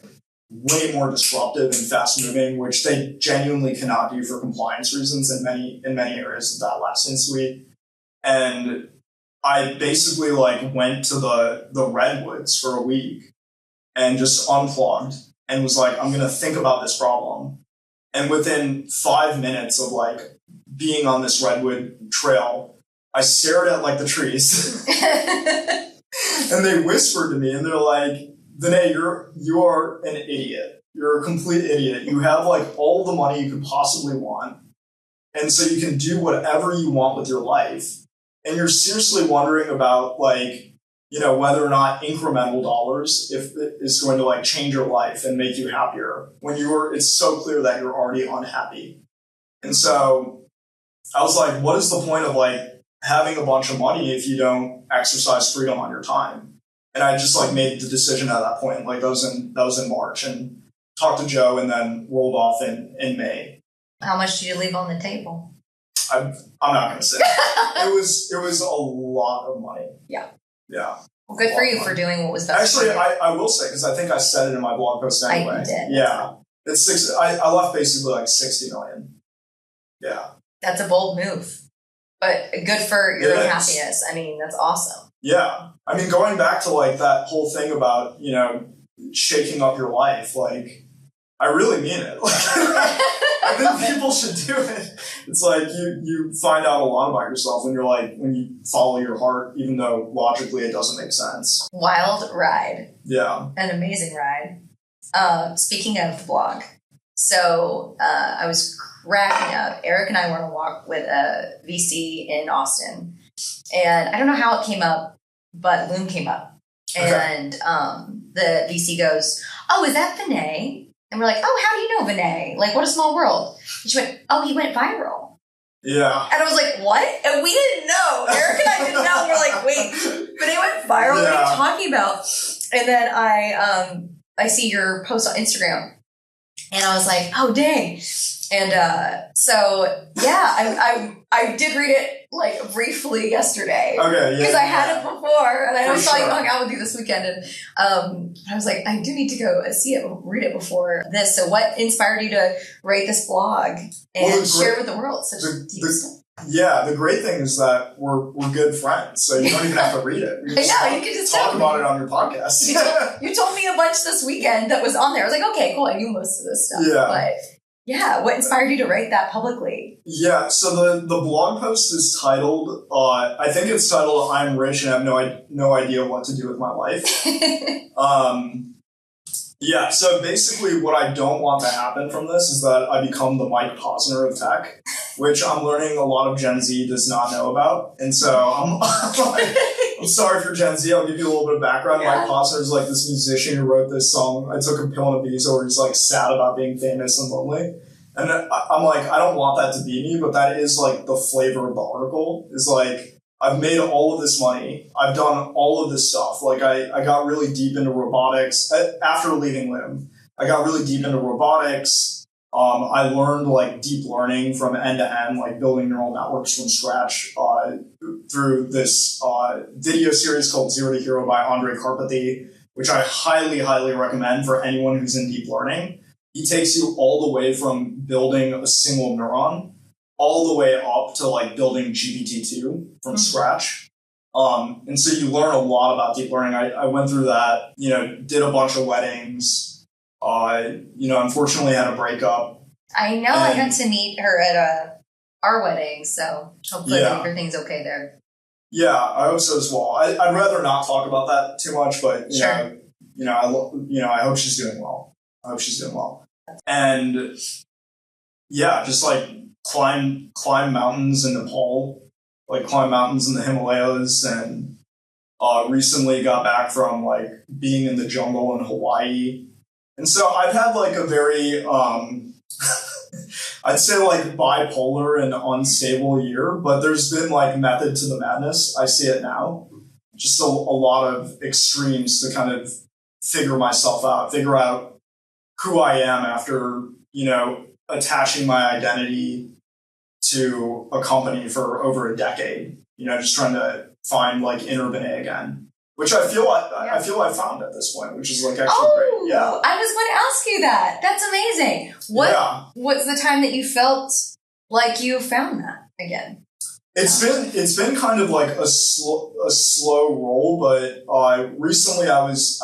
way more disruptive and fast moving, which they genuinely cannot do for compliance reasons in many areas of that Atlassian suite. And I basically like went to the redwoods for a week and just unplugged and was like, I'm going to think about this problem. And within 5 minutes of like being on this redwood trail, I stared at like the trees and they whispered to me and they're like, Vinay, you are an idiot. You're a complete idiot. You have like all the money you could possibly want. And so you can do whatever you want with your life. And you're seriously wondering about like, you know, whether or not incremental dollars if it is going to like change your life and make you happier when it's so clear that you're already unhappy. And so I was like, what is the point of like having a bunch of money if you don't exercise freedom on your time? And I just like made the decision at that point. Like that was in March, and talked to Joe and then rolled off in May. How much did you leave on the table? I'm not going to say. It was a lot of money. Yeah. Yeah. Well, good for you for doing what was best. Actually, I will say, because I think I said it in my blog post anyway. I did. Yeah. I left basically like 60 million. Yeah. That's a bold move, but good for your own happiness. I mean, that's awesome. Yeah. I mean, going back to like that whole thing about, you know, shaking up your life, like, I really mean it. Like, I think people should do it. It's like you find out a lot about yourself when you follow your heart, even though logically it doesn't make sense. Wild ride. Yeah. An amazing ride. Speaking of the blog, so I was cracking up. Eric and I were on a walk with a VC in Austin, and I don't know how it came up, but Loom came up. And the VC goes, "Oh, is that Vinay?" And we're like, "Oh, how do you know Vinay? Like, what a small world." And she went, "Oh, he went viral." Yeah. And I was like, "What?" And we didn't know. Eric and I didn't know. We're like, "Wait, Vinay went viral? What are you talking about?" And then I see your post on Instagram, and I was like, "Oh, dang." And so yeah, I did read it like briefly yesterday. Okay, yeah. Because I had it before, and I For saw you sure. hung out with you this weekend, and I was like, I do need to go see it, read it before this. So, what inspired you to write this blog and share with the world such deep stuff? Yeah, the great thing is that we're good friends, so you don't even have to read it. You I know, you can just talk tell about me. it on your podcast. You told me a bunch this weekend that was on there. I was like, okay, cool. I knew most of this stuff. Yeah. But yeah, what inspired you to write that publicly? Yeah, so the blog post is titled, I think it's titled, "I'm Rich and Have no idea what to do with my life." Yeah, so basically what I don't want to happen from this is that I become the Mike Posner of tech, which I'm learning a lot of Gen Z does not know about. And so I'm sorry for Gen Z. I'll give you a little bit of background. Yeah. Mike Posner is like this musician who wrote this song, "I Took a Pill and a Visa," where he's like sad about being famous and lonely. And I'm like, I don't want that to be me, but that is like the flavor of the article is like, I've made all of this money. I've done all of this stuff. Like I got really deep into robotics after leaving Loom. I got really deep into robotics. I learned like deep learning from end to end, like building neural networks from scratch through this video series called Zero to Hero by Andre Karpathy, which I highly, highly recommend for anyone who's in deep learning. He takes you all the way from building a single neuron all the way up to like building GPT-2 from scratch. And so you learn a lot about deep learning. I went through that, did a bunch of weddings, unfortunately had a breakup. I know. I got to meet her at our wedding, so hopefully everything's okay there. Yeah, I hope so as well. I'd rather not talk about that too much, but Sure. I hope she's doing well. And yeah, just like climb mountains in Nepal, like climb mountains in the Himalayas, and recently got back from like being in the jungle in Hawaii. And so I've had like a very I'd say like bipolar and unstable year, but there's been like method to the madness. I see it now. Just a lot of extremes to kind of figure myself out, figure out who I am after, attaching my identity to a company for over a decade, just trying to find like inner Vinay again, which I feel I found at this point, which is like actually great. Yeah. I was going to ask you that. That's amazing. What's the time that you felt like you found that again? It's been kind of like a slow roll, but recently I was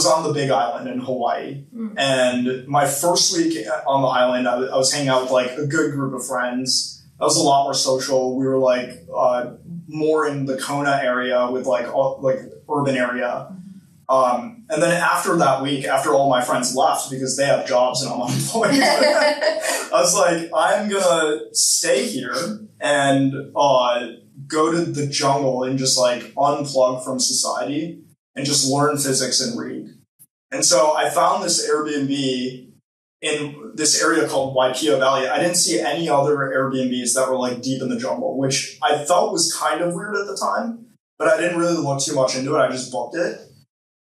on the Big Island in Hawaii, and my first week on the island, I was hanging out with like a good group of friends. I was a lot more social. We were like more in the Kona area with like urban area. And then after that week, after all my friends left because they have jobs and I'm unemployed, I was like, I'm gonna stay here and go to the jungle and just like unplug from society and just learn physics and read. And so I found this Airbnb in this area called Waipio Valley. I didn't see any other Airbnbs that were like deep in the jungle, which I felt was kind of weird at the time, but I didn't really look too much into it. I just booked it.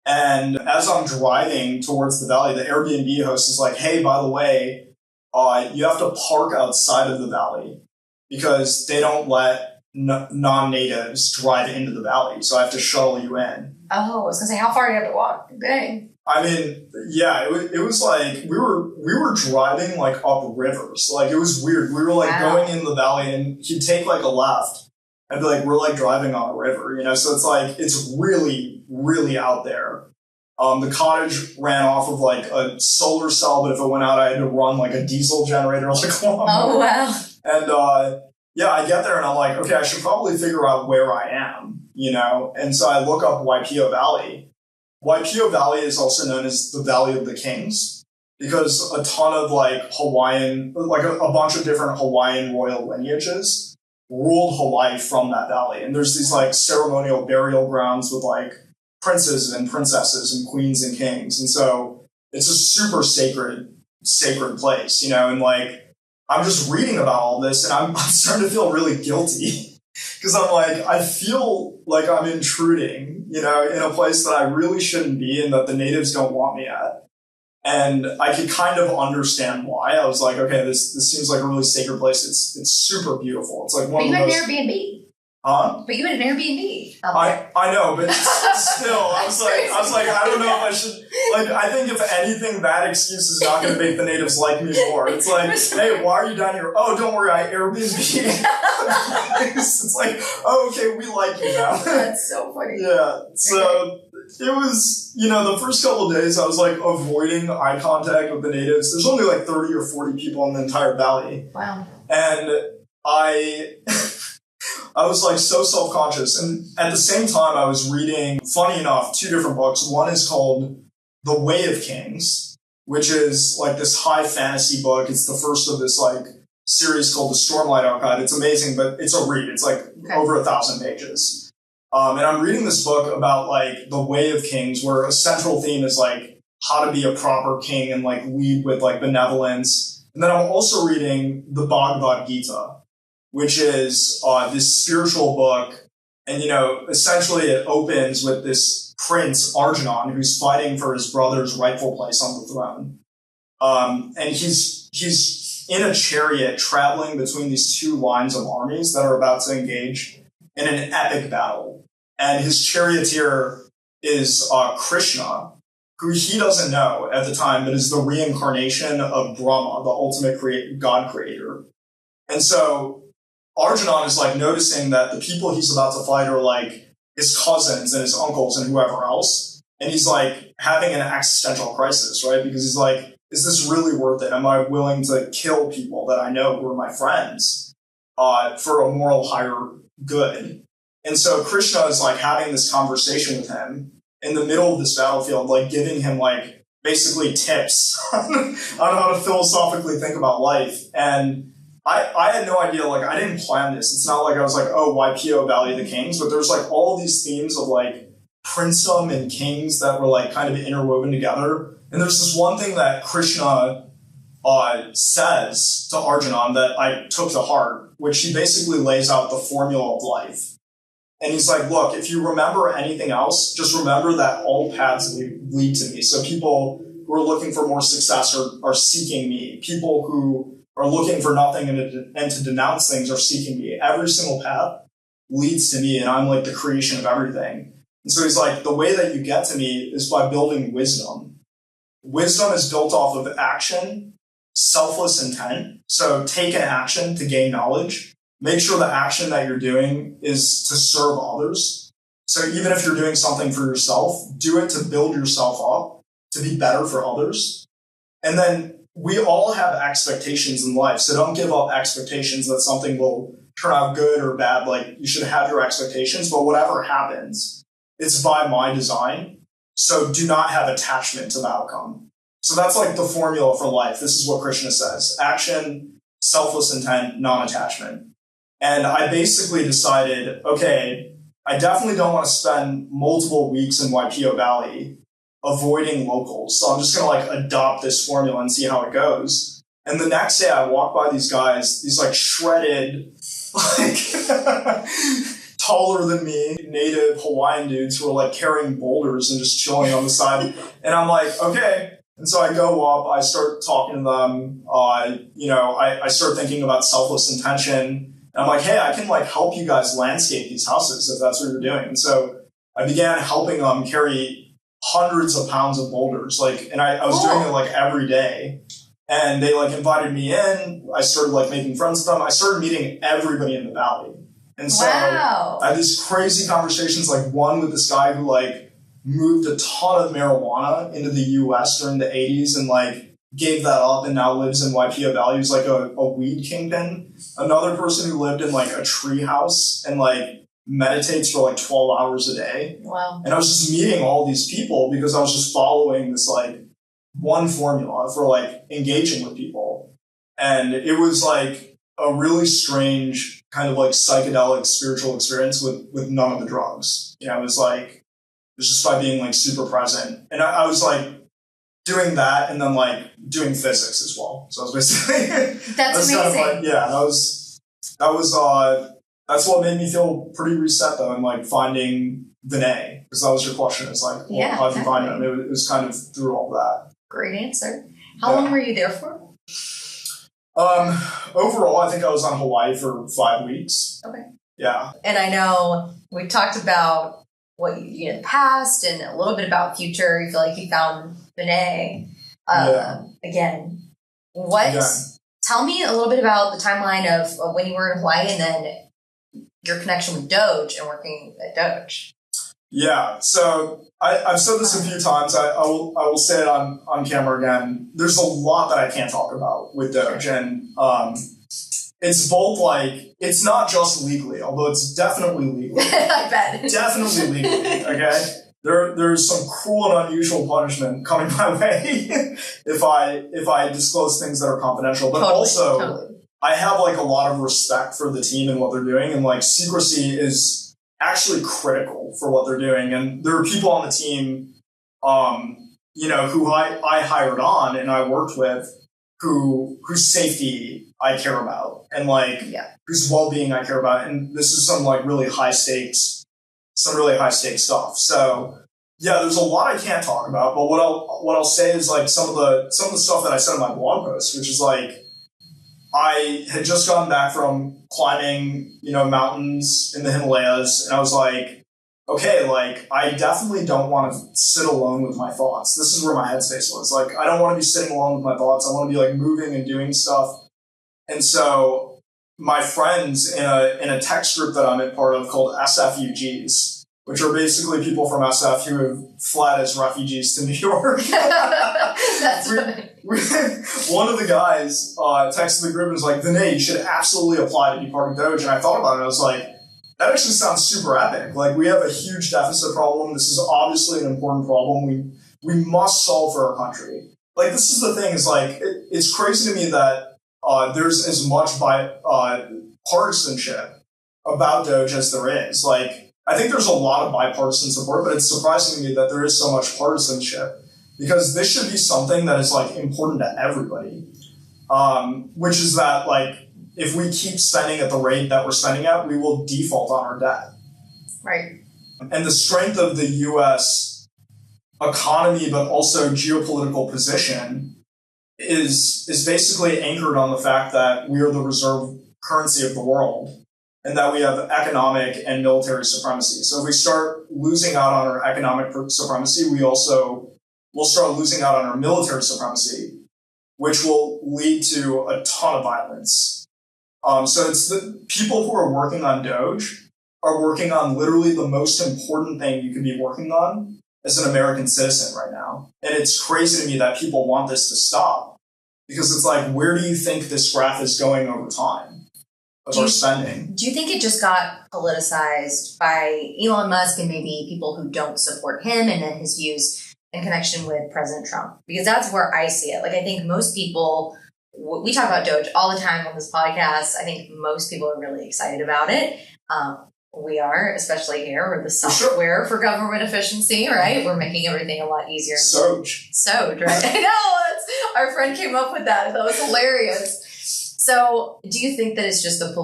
And as I'm driving towards the valley, the Airbnb host is like, "Hey, by the way, you have to park outside of the valley because they don't let non-natives drive into the valley. So I have to shuttle you in. Oh, I was gonna say, how far do you have to walk? Okay. I mean, yeah, it was like we were driving like up rivers. Like it was weird. We were like going in the valley, and he'd take like a left. I'd be like, we're like driving on a river, you know? So it's like, it's really, really out there. The cottage ran off of like a solar cell, but if it went out, I had to run like a diesel generator like along. Oh, wow. And, yeah, I get there and I'm like, okay, I should probably figure out where I am, you know? And so I look up Waipio Valley. Waipio Valley is also known as the Valley of the Kings because a ton of like Hawaiian, like a bunch of different Hawaiian royal lineages ruled Hawaii from that valley. And there's these like ceremonial burial grounds with like princes and princesses and queens and kings. And so it's a super sacred place, you know, and like, I'm just reading about all this and I'm starting to feel really guilty because I'm like, I feel like I'm intruding, you know, in a place that I really shouldn't be and that the natives don't want me at. And I could kind of understand why. I was like, okay, this seems like a really sacred place. It's super beautiful. It's like one of the most... But you had an Airbnb. Huh? But you had an Airbnb. I know, but still, I was like, I don't know if I should, like, I think if anything, that excuse is not going to make the natives like me more. It's like, hey, why are you down here? Oh, don't worry, I Airbnb. It's like, oh, okay, we like you now. That's so funny. Yeah, so it was, you know, the first couple of days I was like avoiding eye contact with the natives. There's only like 30 or 40 people in the entire valley. Wow. And I was like so self-conscious. And at the same time, I was reading, funny enough, 2 different books. One is called The Way of Kings, which is like this high fantasy book. It's the first of this like series called the Stormlight Archive. It's amazing, but it's a read. It's like over 1,000 pages. And I'm reading this book about like the Way of Kings, where a central theme is like how to be a proper king and like lead with like benevolence. And then I'm also reading the Bhagavad Gita, which is this spiritual book. And, you know, essentially it opens with this prince, Arjuna, who's fighting for his brother's rightful place on the throne. And he's in a chariot traveling between these 2 lines of armies that are about to engage in an epic battle. And his charioteer is Krishna, who he doesn't know at the time, but is the reincarnation of Brahma, the ultimate God creator. And so Arjuna is like noticing that the people he's about to fight are like his cousins and his uncles and whoever else. And he's like having an existential crisis, right? Because he's like, is this really worth it? Am I willing to kill people that I know who are my friends for a moral higher good? And so Krishna is like having this conversation with him in the middle of this battlefield, like giving him like basically tips on how to philosophically think about life. And I had no idea, like I didn't plan this. It's not like I was like, oh, Waipio Valley of the Kings, but there's like all these themes of like princedom and kings that were like kind of interwoven together. And there's this one thing that Krishna says to Arjuna that I took to heart, which he basically lays out the formula of life. And he's like, look, if you remember anything else, just remember that all paths lead to me. So people who are looking for more success are seeking me. People who are looking for nothing and to denounce things are seeking me. Every single path leads to me, and I'm like the creation of everything. And so he's like, the way that you get to me is by building wisdom. Wisdom is built off of action, selfless intent. So take an action to gain knowledge. Make sure the action that you're doing is to serve others. So even if you're doing something for yourself, do it to build yourself up, to be better for others. And then we all have expectations in life. So don't give up expectations that something will turn out good or bad. Like you should have your expectations, but whatever happens, it's by my design. So do not have attachment to the outcome. So that's like the formula for life. This is what Krishna says: action, selfless intent, non-attachment. And I basically decided, okay, I definitely don't want to spend multiple weeks in Waipio Valley avoiding locals. So I'm just going to like adopt this formula and see how it goes. And the next day I walk by these guys, these like shredded, like taller than me, native Hawaiian dudes who are like carrying boulders and just chilling on the side. And I'm like, okay. And so I go up, I start talking to them, I start thinking about selfless intention. And I'm like, hey, I can like help you guys landscape these houses if that's what you're doing. And so I began helping them carry hundreds of pounds of boulders. Like, and I was doing it like every day. And they like invited me in. I started like making friends with them. I started meeting everybody in the valley. And so I had these crazy conversations, like one with this guy who like moved a ton of marijuana into the US during the 80s and like gave that up and now lives in Waipio Valley. He was like a weed kingpin. Another person who lived in like a tree house and like meditates for like 12 hours a day. Wow. And I was just meeting all these people because I was just following this like one formula for like engaging with people. And it was like a really strange kind of like psychedelic spiritual experience with none of the drugs. You know, it was just by being like super present. And I was like doing that and then like doing physics as well. So I was basically that's amazing. Kind of like, that's what made me feel pretty reset though, and like finding Vinay, because that was your question. It's like, well, how did you find him? It was kind of through all that. Great answer. How long were you there for? Overall, I think I was on Hawaii for 5 weeks. Okay. Yeah. And I know we talked about what you did in the past and a little bit about future. You feel like you found Vinay. Again, tell me a little bit about the timeline of when you were in Hawaii and then your connection with Doge and working at Doge. Yeah, so I've said this a few times. I will say it on camera again. There's a lot that I can't talk about with Doge, and it's both like it's not just legally, although it's definitely legal. I bet definitely legally. Okay, there's some cruel and unusual punishment coming my way if I disclose things that are confidential. But totally. I have like a lot of respect for the team and what they're doing, and like secrecy is actually critical for what they're doing. And there are people on the team, who I hired on and I worked with whose safety I care about and whose well-being I care about. And this is some like really high stakes stuff. So yeah, there's a lot I can't talk about, but what I'll say is like some of the stuff that I said in my blog post, which is like, I had just gotten back from climbing, mountains in the Himalayas, and I was like, okay, like, I definitely don't want to sit alone with my thoughts. This is where my headspace was. Like, I don't want to be sitting alone with my thoughts. I want to be, like, moving and doing stuff. And so my friends in a text group that I'm a part of called SFUGs, which are basically people from SF who have fled as refugees to New York. That's funny. One of the guys texted the group and was like, Vinay, you should absolutely apply to be part of Doge. And I thought about it and I was like, that actually sounds super epic. Like, we have a huge deficit problem. This is obviously an important problem we must solve for our country. Like, this is the thing, is like, it's crazy to me that there's as much partisanship about Doge as there is. Like, I think there's a lot of bipartisan support, but it's surprising to me that there is so much partisanship, because this should be something that is like important to everybody. Which is that like, if we keep spending at the rate that we're spending at, we will default on our debt. Right. And the strength of the U.S. economy, but also geopolitical position, is basically anchored on the fact that we are the reserve currency of the world, and that we have economic and military supremacy. So if we start losing out on our economic supremacy, we also will start losing out on our military supremacy, which will lead to a ton of violence. So it's the people who are working on Doge are working on literally the most important thing you could be working on as an American citizen right now. And it's crazy to me that people want this to stop, because it's like, where do you think this graph is going over time of our spending? Do you think it just got politicized by Elon Musk and maybe people who don't support him, and then his views in connection with President Trump? Because that's where I see it. Like, I think most people, we talk about Doge all the time on this podcast. I think most people are really excited about it. We are, especially here. We're the software for government efficiency, right? We're making everything a lot easier. Soge, right? I know. Our friend came up with that. That was hilarious. So do you think that it's just the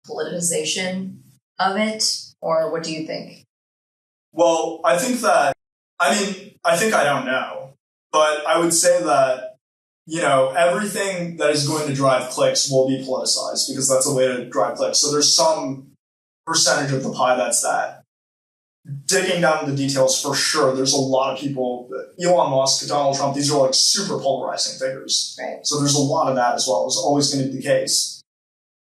politicization of it? Or what do you think? Well, I think I don't know. But I would say that, everything that is going to drive clicks will be politicized because that's a way to drive clicks. So there's some percentage of the pie that's that. Digging down the details, for sure, there's a lot of people, Elon Musk, Donald Trump, these are like super polarizing figures. Right. So there's a lot of that as well. It's always going to be the case.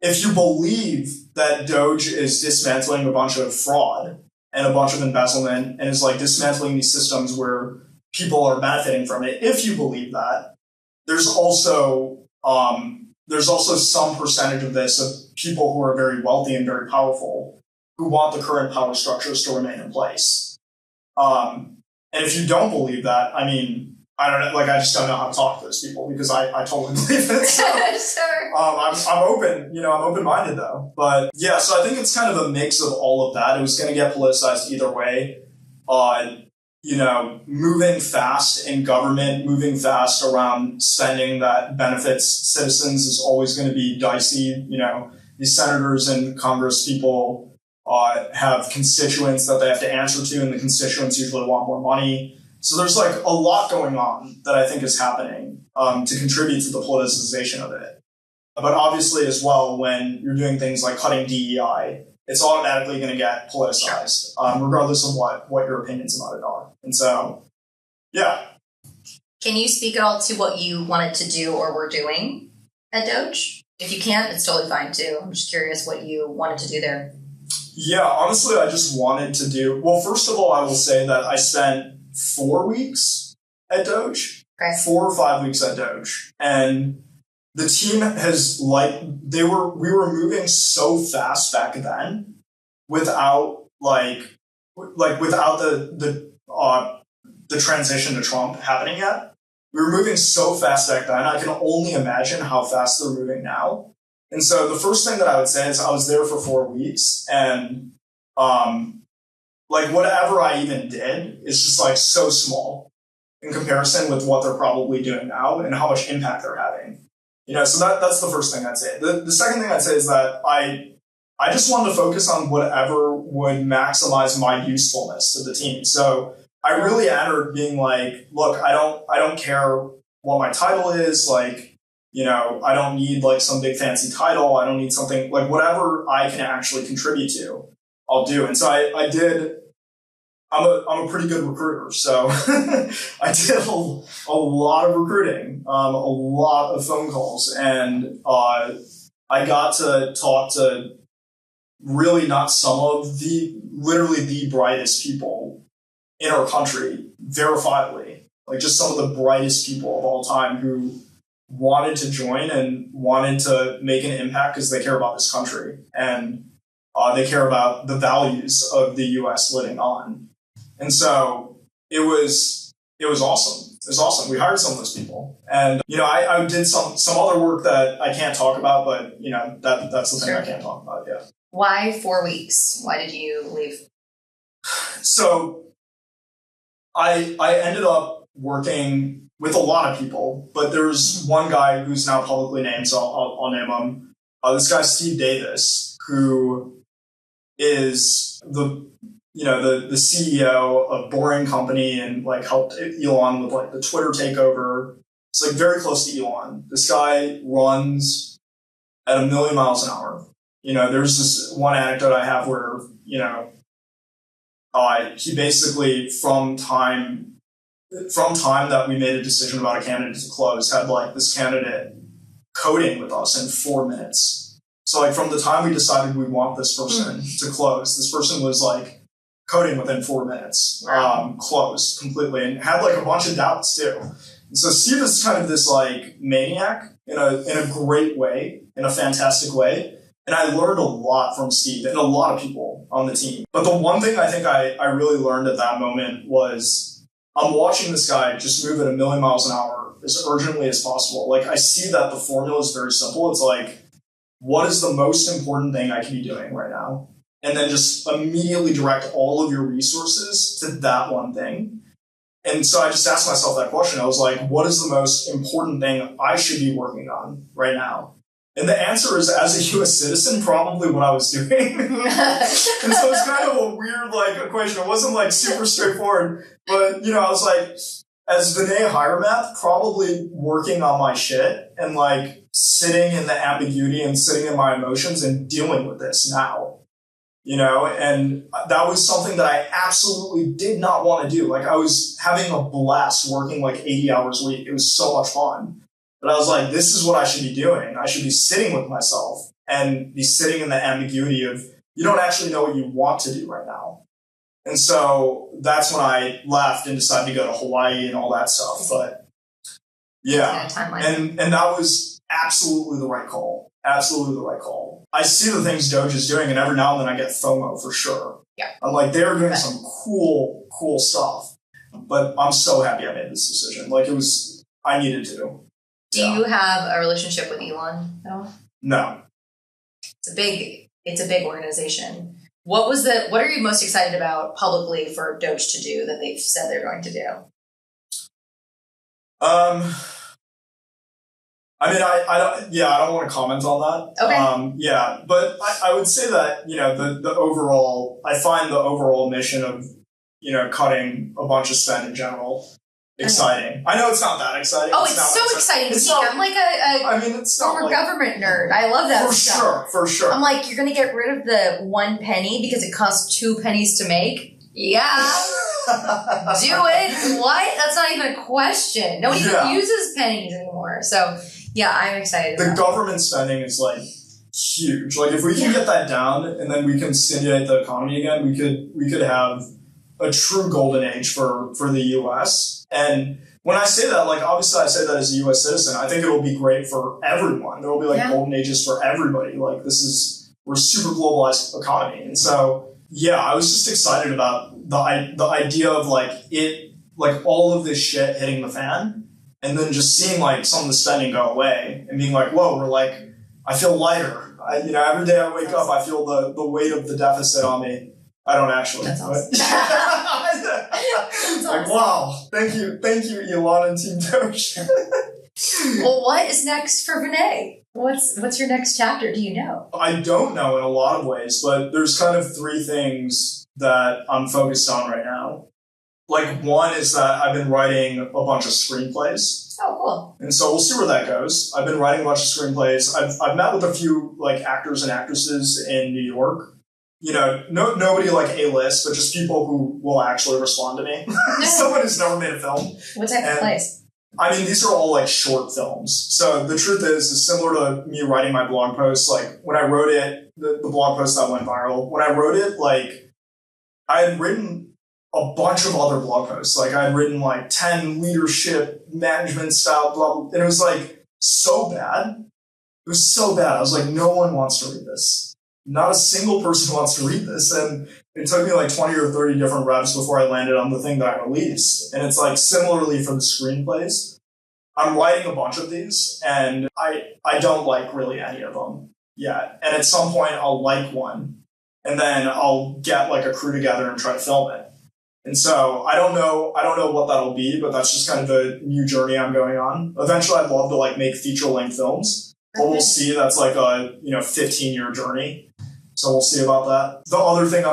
If you believe that Doge is dismantling a bunch of fraud and a bunch of embezzlement and is like dismantling these systems where people are benefiting from it, if you believe that, there's also some percentage of this of people who are very wealthy and very powerful who want the current power structures to remain in place. And if you don't believe that, I mean, I don't know, like, I just don't know how to talk to those people because I totally believe it. So, Sure. I'm open, I'm open-minded though. But yeah, so I think it's kind of a mix of all of that. It was going to get politicized either way. Moving fast in government, moving fast around spending that benefits citizens is always going to be dicey. These senators and Congress people have constituents that they have to answer to, and the constituents usually want more money. So there's like a lot going on that I think is happening to contribute to the politicization of it. But obviously as well, when you're doing things like cutting DEI, it's automatically going to get politicized, regardless of what your opinions about it are. And so, yeah. Can you speak at all to what you wanted to do or were doing at Doge? If you can't, it's totally fine too. I'm just curious what you wanted to do there. Yeah, honestly, I just wanted to do... Well, first of all, I will say that I spent 4 weeks at Doge. Okay. 4 or 5 weeks at Doge. And the team has, we were moving so fast back then without, without the transition to Trump happening yet. We were moving so fast back then. I can only imagine how fast they're moving now. And so the first thing that I would say is I was there for 4 weeks, and whatever I even did is just like so small in comparison with what they're probably doing now and how much impact they're having. So that's the first thing I'd say. The second thing I'd say is that I just wanted to focus on whatever would maximize my usefulness to the team. So I really entered being like, look, I don't care what my title is, I don't need some big fancy title. I don't need something whatever I can actually contribute to, I'll do. And so I did. I'm a pretty good recruiter, so I did a lot of recruiting, a lot of phone calls, and I got to talk to really not some of literally the brightest people in our country, verifiably, just some of the brightest people of all time who wanted to join and wanted to make an impact because they care about this country and they care about the values of the U.S. living on. And so it was awesome. It was awesome. We hired some of those people, and I did some other work that I can't talk about, but that's the thing I can't talk about. Yeah. Why 4 weeks? Why did you leave? So I ended up working with a lot of people, but there's one guy who's now publicly named, so I'll name him. This guy, Steve Davis, who is the CEO of Boring Company and helped Elon with the Twitter takeover. It's very close to Elon. This guy runs at 1,000,000 miles an hour. There's this one anecdote I have where, he basically from time that we made a decision about a candidate to close had this candidate coding with us in 4 minutes. So from the time we decided we want this person to close, this person was coding within 4 minutes, closed completely, and had a bunch of doubts too. And so Steve is kind of this maniac in a great way, in a fantastic way. And I learned a lot from Steve and a lot of people on the team. But the one thing I think I really learned at that moment was I'm watching this guy just move at 1,000,000 miles an hour as urgently as possible. I see that the formula is very simple. It's what is the most important thing I can be doing right now? And then just immediately direct all of your resources to that one thing. And so I just asked myself that question. I was what is the most important thing I should be working on right now? And the answer is, as a U.S. citizen, probably what I was doing. And so it's kind of a weird equation. It wasn't super straightforward. But, I was as Vinay Hiremath, probably working on my shit and like sitting in the ambiguity and sitting in my emotions and dealing with this now. You know, and that was something that I absolutely did not want to do. Like, I was having a blast working like 80 hours a week. It was so much fun. But I was like, this is what I should be doing. I should be sitting with myself and be sitting in the ambiguity of, you don't actually know what you want to do right now. And so that's when I left and decided to go to Hawaii and all that stuff. But yeah, and that was absolutely the right call. Absolutely the right call. I see the things Doge is doing, and every now and then I get FOMO for sure. Yeah. I'm like, they're doing some cool stuff. But I'm so happy I made this decision. Like, I needed to. Do you have a relationship with Elon at all? No. It's a big organization. What are you most excited about publicly for Doge to do that they've said they're going to do? I mean, I don't want to comment on that. Okay. Yeah, but I would say that, you know, I find the overall mission of, you know, cutting a bunch of spend in general exciting. I know it's not that exciting. Oh, it's so exciting to see. I'm like a former government nerd. I love that stuff. For sure. I'm like, you're going to get rid of the 1 penny because it costs 2 pennies to make? Yeah. Do it. What? That's not even a question. Nobody even uses pennies anymore. So, yeah, I'm excited. The government spending is like huge. Like, if we can get that down and then we can stimulate the economy again, we could have a true golden age for the U.S. And when I say that, like, obviously I say that as a U.S. citizen, I think it'll be great for everyone. There will be like golden ages for everybody. Like, we're a super globalized economy. And so, yeah, I was just excited about the idea of like all of this shit hitting the fan and then just seeing like some of the spending go away and being like, whoa, I feel lighter. Every day I wake up, I feel the weight of the deficit on me. I don't actually. That's awesome. Like, wow, thank you, Elon and Team Doge. Well, what is next for Vinay? What's your next chapter? Do you know? I don't know in a lot of ways, but there's kind of 3 things that I'm focused on right now. Like, one is that I've been writing a bunch of screenplays. Oh, cool. And so we'll see where that goes. I've been writing a bunch of screenplays. I've met with a few like actors and actresses in New York. You know, nobody like A-list, but just people who will actually respond to me. Someone who's never made a film. What type of plays? I mean, these are all like short films. So the truth is similar to me writing my blog post. Like, when I wrote it, the blog post that went viral, when I wrote it, like, I had written a bunch of other blog posts. Like, I had written like 10 leadership management style blah, blah, and it was like so bad. It was so bad. I was like, no one wants to read this. Not a single person wants to read this. And it took me like 20 or 30 different reps before I landed on the thing that I released. And it's like similarly for the screenplays. I'm writing a bunch of these and I don't like really any of them yet. And at some point I'll like one and then I'll get like a crew together and try to film it. And so I don't know what that'll be, but that's just kind of a new journey I'm going on. Eventually I'd love to like make feature-length films, but we'll see. That's like a 15-year journey. So we'll see about that. The other thing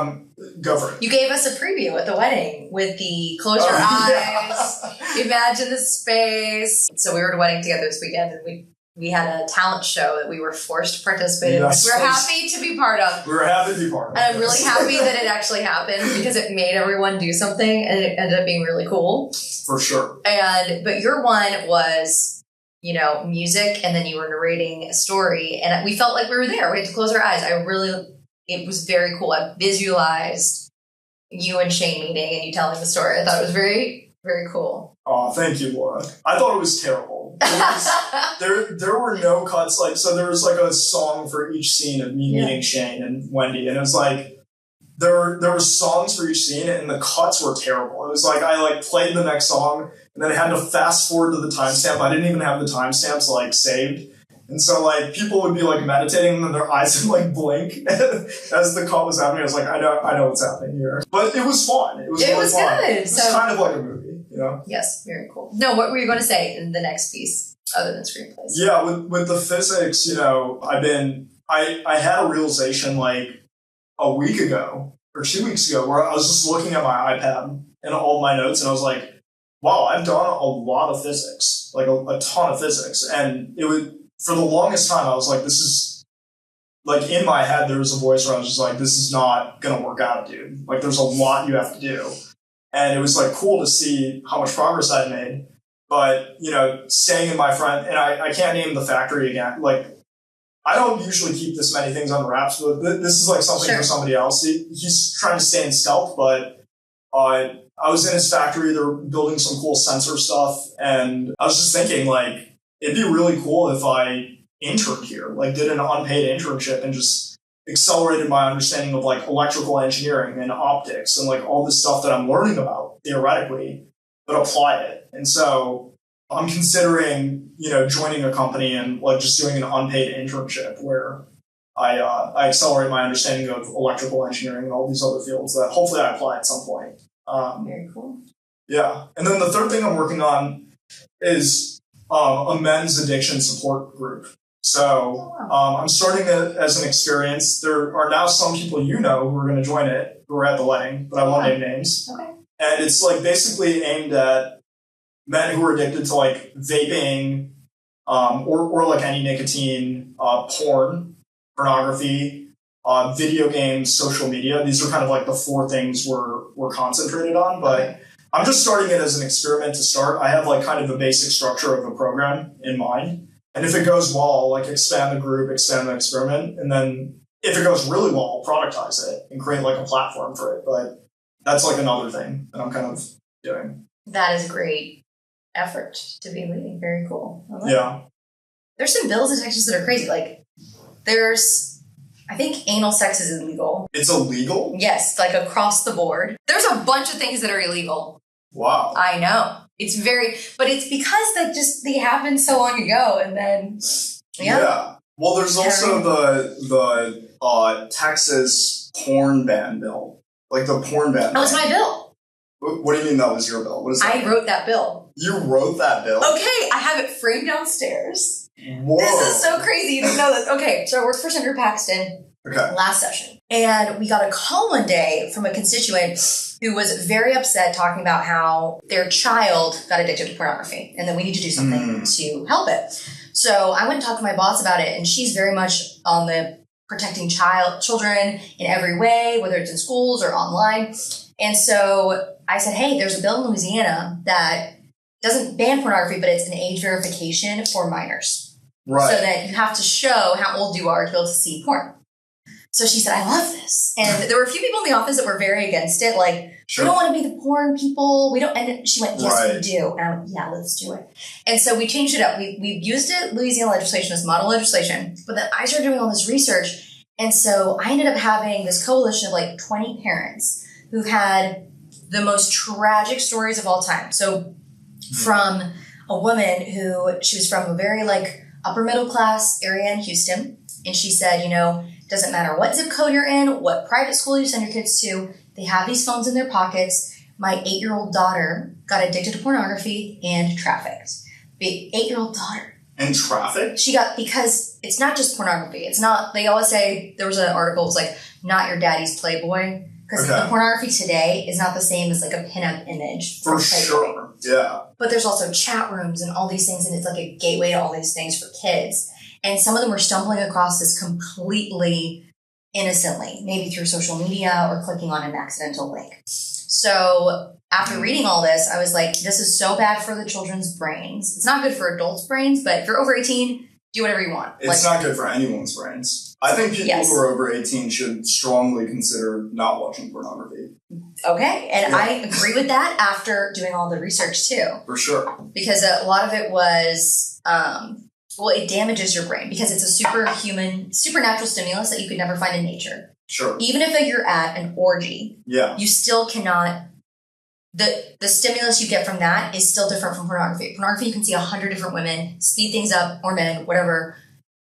go for it. You gave us a preview at the wedding with the close your eyes, imagine the space. So we were at a wedding together this weekend and we had a talent show that we were forced to participate in. Yes. We're happy to be part of. We were happy to be part of. And I'm really happy that it actually happened because it made everyone do something and it ended up being really cool. For sure. But your one was, music, and then you were narrating a story and we felt like we were there. We had to close our eyes. It was very cool. I visualized you and Shane meeting and you telling the story. I thought it was very, very cool. Oh, thank you, Laura. I thought it was terrible. There were no cuts. Like, so there was like a song for each scene of me meeting Shane and Wendy. And it was like, there were songs for each scene and the cuts were terrible. It was like, I like played the next song and then I had to fast forward to the timestamp. I didn't even have the timestamps like saved. And so, like, people would be, like, meditating and then their eyes would, like, blink as the call was happening. I was like, I know what's happening here. But it was fun. It was really fun. Good. It was kind of like a movie, Yes, very cool. No, what were you going to say in the next piece other than screenplays? Yeah, with the physics, I had a realization, like, a week ago or 2 weeks ago where I was just looking at my iPad and all my notes and I was like, wow, I've done a lot of physics, like a ton of physics. And it would, for the longest time, I was like, this is, like in my head, there was a voice where I was just like, this is not going to work out, dude. Like there's a lot you have to do. And it was like cool to see how much progress I'd made. But, you know, staying in my friend, and I can't name the factory again. Like, I don't usually keep this many things under wraps, but this is like something for somebody else. He's trying to stay in stealth, but I was in his factory. They're building some cool sensor stuff. And I was just thinking, like, it'd be really cool if I interned here, like did an unpaid internship and just accelerated my understanding of like electrical engineering and optics and like all this stuff that I'm learning about theoretically, but apply it. And so I'm considering, you know, joining a company and like just doing an unpaid internship where I accelerate my understanding of electrical engineering and all these other fields that hopefully I apply at some point. Very cool. Yeah. And then the third thing I'm working on is a men's addiction support group. So I'm starting it as an experience. There are now some people you know who are going to join it who are at the wedding, but I won't name names. Okay. And it's like basically aimed at men who are addicted to like vaping or like any nicotine, pornography, video games, social media. These are kind of like the four things we're concentrated on. But I'm just starting it as an experiment to start. I have like kind of the basic structure of the program in mind. And if it goes well, I'll like expand the group, expand the experiment. And then if it goes really well, I'll productize it and create like a platform for it. But that's like another thing that I'm kind of doing. That is a great effort to be leading. Very cool. Yeah. There's some bills in Texas that are crazy. Like I think anal sex is illegal. It's illegal? Yes, like across the board. There's a bunch of things that are illegal. Wow. I know. But it's because they happened so long ago, and then yeah. Well, there's also the Texas porn ban bill, like the porn ban. That was my bill. What do you mean that was your bill? What is that? I wrote that bill. You wrote that bill? Okay, I have it framed downstairs. Whoa. This is so crazy. You didn't know this. Okay, so I worked for Senator Paxton last session. And we got a call one day from a constituent who was very upset talking about how their child got addicted to pornography and that we need to do something to help it. So I went and talked to my boss about it, and she's very much on the protecting children in every way, whether it's in schools or online. And so I said, hey, there's a bill in Louisiana that doesn't ban pornography, but it's an age verification for minors. Right. So that you have to show how old you are to be able to see porn. So she said, I love this. And there were a few people in the office that were very against it. Like, we don't want to be the porn people. We don't. And she went, yes, we do. And I went, yeah, let's do it. And so we changed it up. We've used it, Louisiana legislation as model legislation. But then I started doing all this research. And so I ended up having this coalition of like 20 parents who had the most tragic stories of all time. So from a woman she was from a very like upper middle class area in Houston. And she said, you know, doesn't matter what zip code you're in, what private school you send your kids to, they have these phones in their pockets. My 8-year-old daughter got addicted to pornography and trafficked. The 8-year-old daughter. And trafficked? Because it's not just pornography. It's not, they always say, there was an article, it was like, not your daddy's Playboy. Because the pornography today is not the same as like a pinup image. For sure, yeah. But there's also chat rooms and all these things, and it's like a gateway to all these things for kids. And some of them were stumbling across this completely innocently, maybe through social media or clicking on an accidental link. So after reading all this, I was like, this is so bad for the children's brains. It's not good for adults' brains, but if you're over 18, do whatever you want. It's not good for anyone's brains. I think people who are over 18 should strongly consider not watching pornography. Okay, and I agree with that after doing all the research too. For sure. Because a lot of it was... it damages your brain because it's a supernatural stimulus that you could never find in nature. Sure. Even if you're at an orgy, you still cannot, the stimulus you get from that is still different from pornography. Pornography, you can see 100 different women, speed things up, or men, whatever.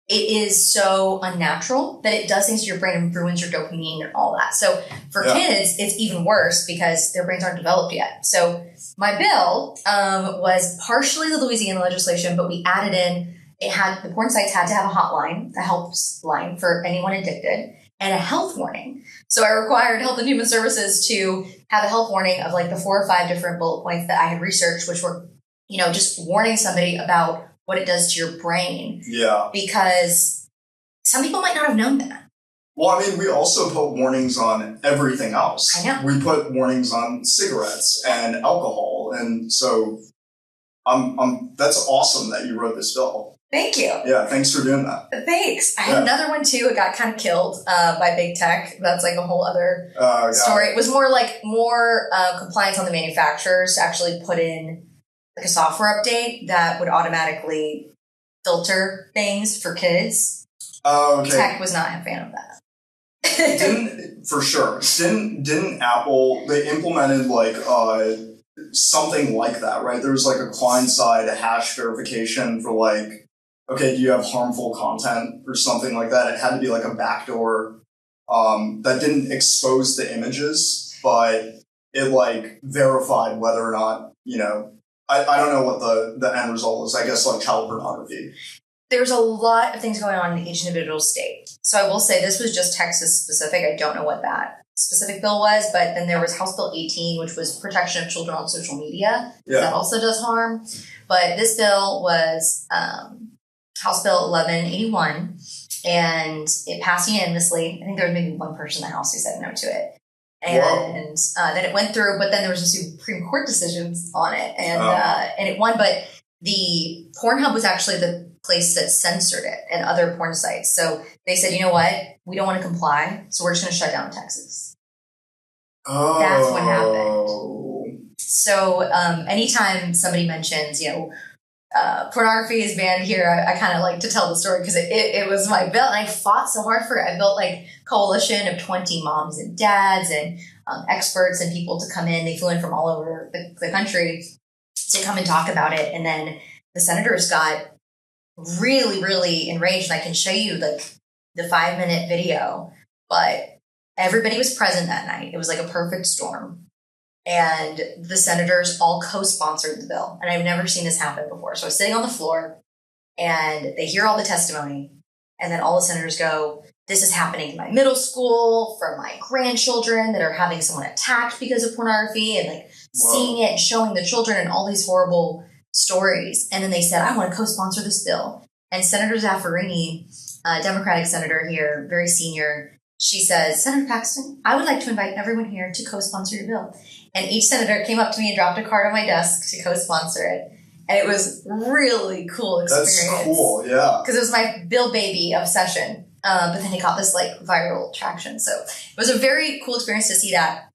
It is so unnatural that it does things to your brain and ruins your dopamine and all that. So for kids, it's even worse because their brains aren't developed yet. So my bill was partially the Louisiana legislation, but we added in, the porn sites had to have a hotline, a help line for anyone addicted. and a health warning. So I required Health and Human Services to have a health warning of like the 4 or 5 different bullet points that I had researched, which were, just warning somebody about what it does to your brain. Yeah. Because some people might not have known that. Well, I mean, we also put warnings on everything else. I know. We put warnings on cigarettes and alcohol. And so that's awesome that you wrote this bill. Thank you. Yeah, thanks for doing that. Thanks. I had another one too. It got kind of killed by big tech. That's like a whole other story. It was more compliance on the manufacturers to actually put in like a software update that would automatically filter things for kids. Oh, okay. Tech was not a fan of that. Didn't Apple, they implemented like something like that, right? There was like a client-side hash verification for like, okay, do you have harmful content or something like that? It had to be like a backdoor that didn't expose the images, but it like verified whether or not, I don't know what the end result is. I guess like child pornography. There's a lot of things going on in each individual state. So I will say this was just Texas specific. I don't know what that specific bill was, but then there was House Bill 18, which was protection of children on social media. Yeah. That also does harm. But this bill was House Bill 1181, and it passed unanimously. I think there was maybe one person in the House who said no to it. And then it went through, but then there was a Supreme Court decisions on it, and it won. But the Pornhub was actually the place that censored it and other porn sites. So they said, you know what? We don't want to comply, so we're just going to shut down Texas. Oh. That's what happened. So anytime somebody mentions, pornography is banned here, I kind of like to tell the story because it was my bill, and I fought so hard for it. I built like coalition of 20 moms and dads and experts and people to come in. They flew in from all over the country to come and talk about it. And then the senators got really, really enraged. And I can show you the 5-minute video, but everybody was present that night. It was like a perfect storm. And the senators all co-sponsored the bill. And I've never seen this happen before. So I was sitting on the floor and they hear all the testimony. And then all the senators go, this is happening in my middle school for my grandchildren that are having someone attacked because of pornography, and like seeing it and showing the children and all these horrible stories. And then they said, I want to co-sponsor this bill. And Senator Zaffirini, a Democratic senator here, very senior, she says, Senator Paxton, I would like to invite everyone here to co-sponsor your bill. And each senator came up to me and dropped a card on my desk to co-sponsor it. And it was really cool experience. That's cool, yeah. Because it was my bill baby obsession. But then it got this like viral traction. So it was a very cool experience to see that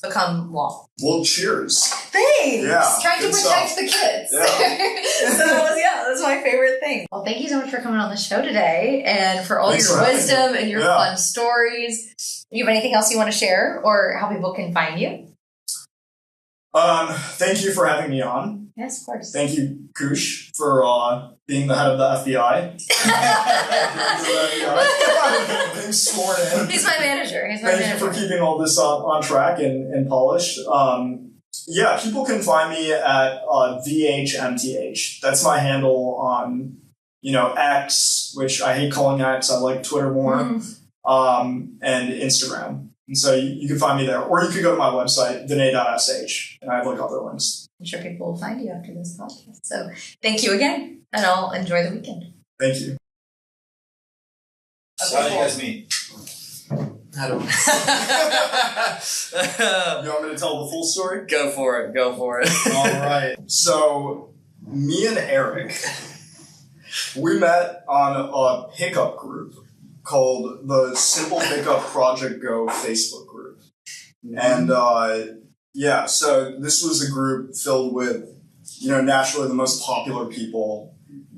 become law. Well, cheers. Thanks. Yeah, trying to protect the kids. Yeah. So that was my favorite thing. Well, thank you so much for coming on the show today and for all your wisdom and your fun stories. Do you have anything else you want to share or how people can find you? Thank you for having me on. Yes, of course. Thank you, Kush, for being the head of the FBI. Being sworn in. He's my manager. Thank you for keeping all this on track and polished. People can find me at VHMTH. That's my handle on, X, which I hate calling X. I like Twitter more, and Instagram. And so you can find me there. Or you could go to my website, vinay.sh, and I have like other links. I'm sure people will find you after this podcast. So thank you again, and I'll enjoy the weekend. Thank you. So how did you guys meet? I don't know. You want me to tell the full story? Go for it. All right. So me and Eric, we met on a pickup group called the Simple Pickup Project Go Facebook group. And so this was a group filled with, naturally the most popular people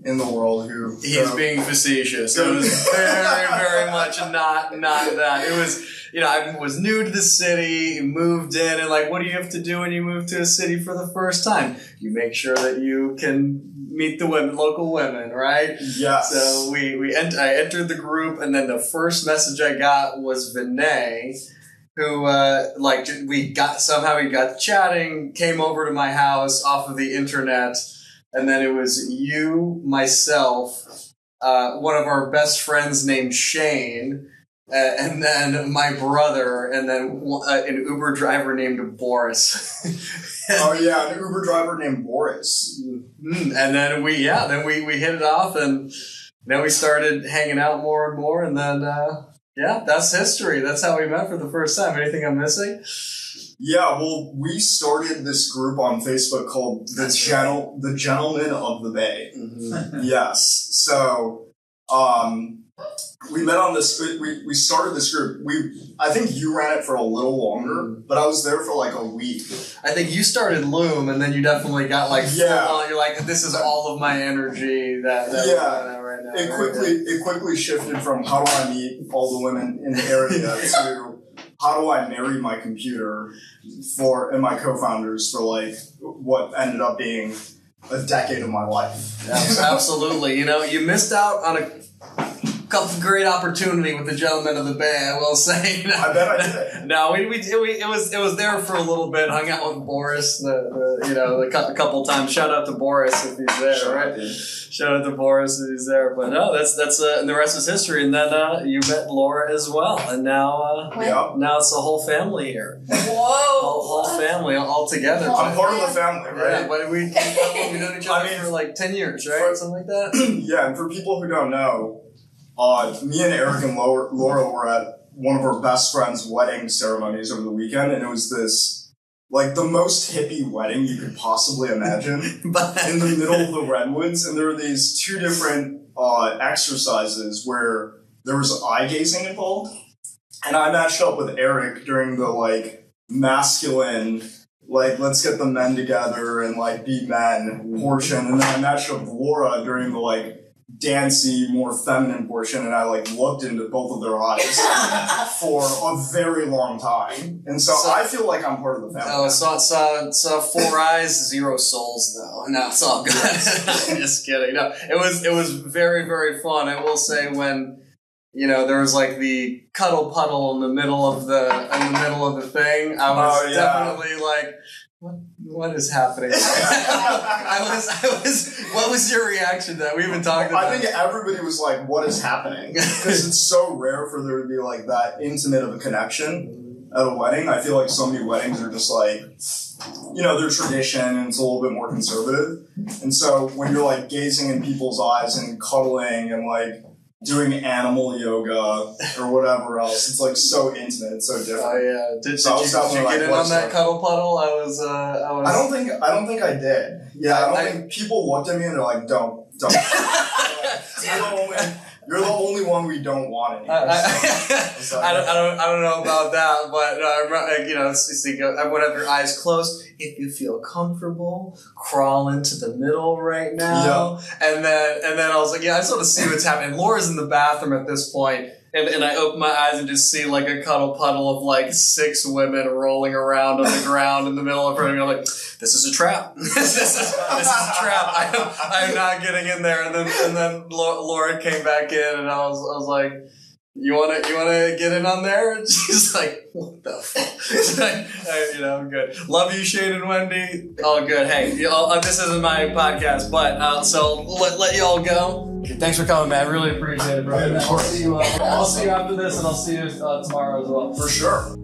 in the world who... He's being facetious. It was very, very much not that. It was, I was new to the city, moved in, and like, what do you have to do when you move to a city for the first time? You make sure that you can meet the local women, right? Yes. So I entered the group, and then the first message I got was Vinay, who we got chatting, came over to my house off of the internet, and then it was you, myself, one of our best friends named Shane, and then my brother, and then an Uber driver named Boris. Oh yeah, an Uber driver named Boris. And then we hit it off, and then we started hanging out more and more, and then that's history. That's how we met for the first time. Anything I'm missing? Yeah, well, we started this group on Facebook called the Gentlemen of the Bay. Mm-hmm. Yes. So, we met on this. We started this group. I think you ran it for a little longer, but I was there for like a week. I think you started Loom, and then you definitely got like full on. You're like, this is all of my energy that right now. It quickly shifted from how do I meet all the women in the area to how do I marry my computer and my co-founders for like what ended up being a decade of my life. Absolutely. You missed out on a great opportunity with the Gentlemen of the Bay, I will say. I bet I did. No, it was there for a little bit. Hung out with Boris, a couple times. Shout out to Boris if he's there, right? Shout out to Boris if he's there. But no, that's and the rest is history. And then you met Laura as well, and now now it's the whole family here. Whoa, whole family all together. I'm part of the family, right? Yeah, but we've known each other for like 10 years, right? Something like that. Yeah, and for people who don't know. Me and Eric and Laura were at one of our best friends' wedding ceremonies over the weekend, and it was this, like, the most hippie wedding you could possibly imagine in the middle of the redwoods, and there were these two different exercises where there was eye gazing involved, and I matched up with Eric during the, like, masculine, like, let's get the men together and, like, be men portion, and then I matched up with Laura during the, like, dancey, more feminine portion, and I like looked into both of their eyes for a very long time, and so I feel like I'm part of the family. Oh, saw 4 eyes, 0 souls though. No, it's all good. I'm just kidding. No, it was very, very fun. I will say when there was like the cuddle puddle in the middle of the thing, I was definitely like, what is happening? I was. What was your reaction to that? We even talked about. I think everybody was like, "What is happening?" Because it's so rare for there to be like that intimate of a connection at a wedding. I feel like so many weddings are just like, they're tradition and it's a little bit more conservative. And so when you're like gazing in people's eyes and cuddling and like doing animal yoga or whatever else, it's like so intimate, so different. Oh yeah. Did you get in on that cuddle puddle? I was. I don't think I did. Yeah, I don't think people looked at me and they're like, don't. You're the only one we don't want anymore. I don't know about that, but everyone have your eyes closed. If you feel comfortable, crawl into the middle right now. Yeah. And then I was like, I just want to see what's happening. Laura's in the bathroom at this point, and I open my eyes and just see like a cuddle puddle of like 6 women rolling around on the ground in the middle of her, and I'm like, this is a trap. this is a trap. I am not getting in there. And then Laura came back in, and I was like, you wanna get in on there? And she's like, what the fuck? I'm good. Love you, Shane and Wendy. All good. Hey, this isn't my podcast, but so let y'all go. Thanks for coming, man. Really appreciate it, bro. I'll see you after this, and I'll see you tomorrow as well. For sure.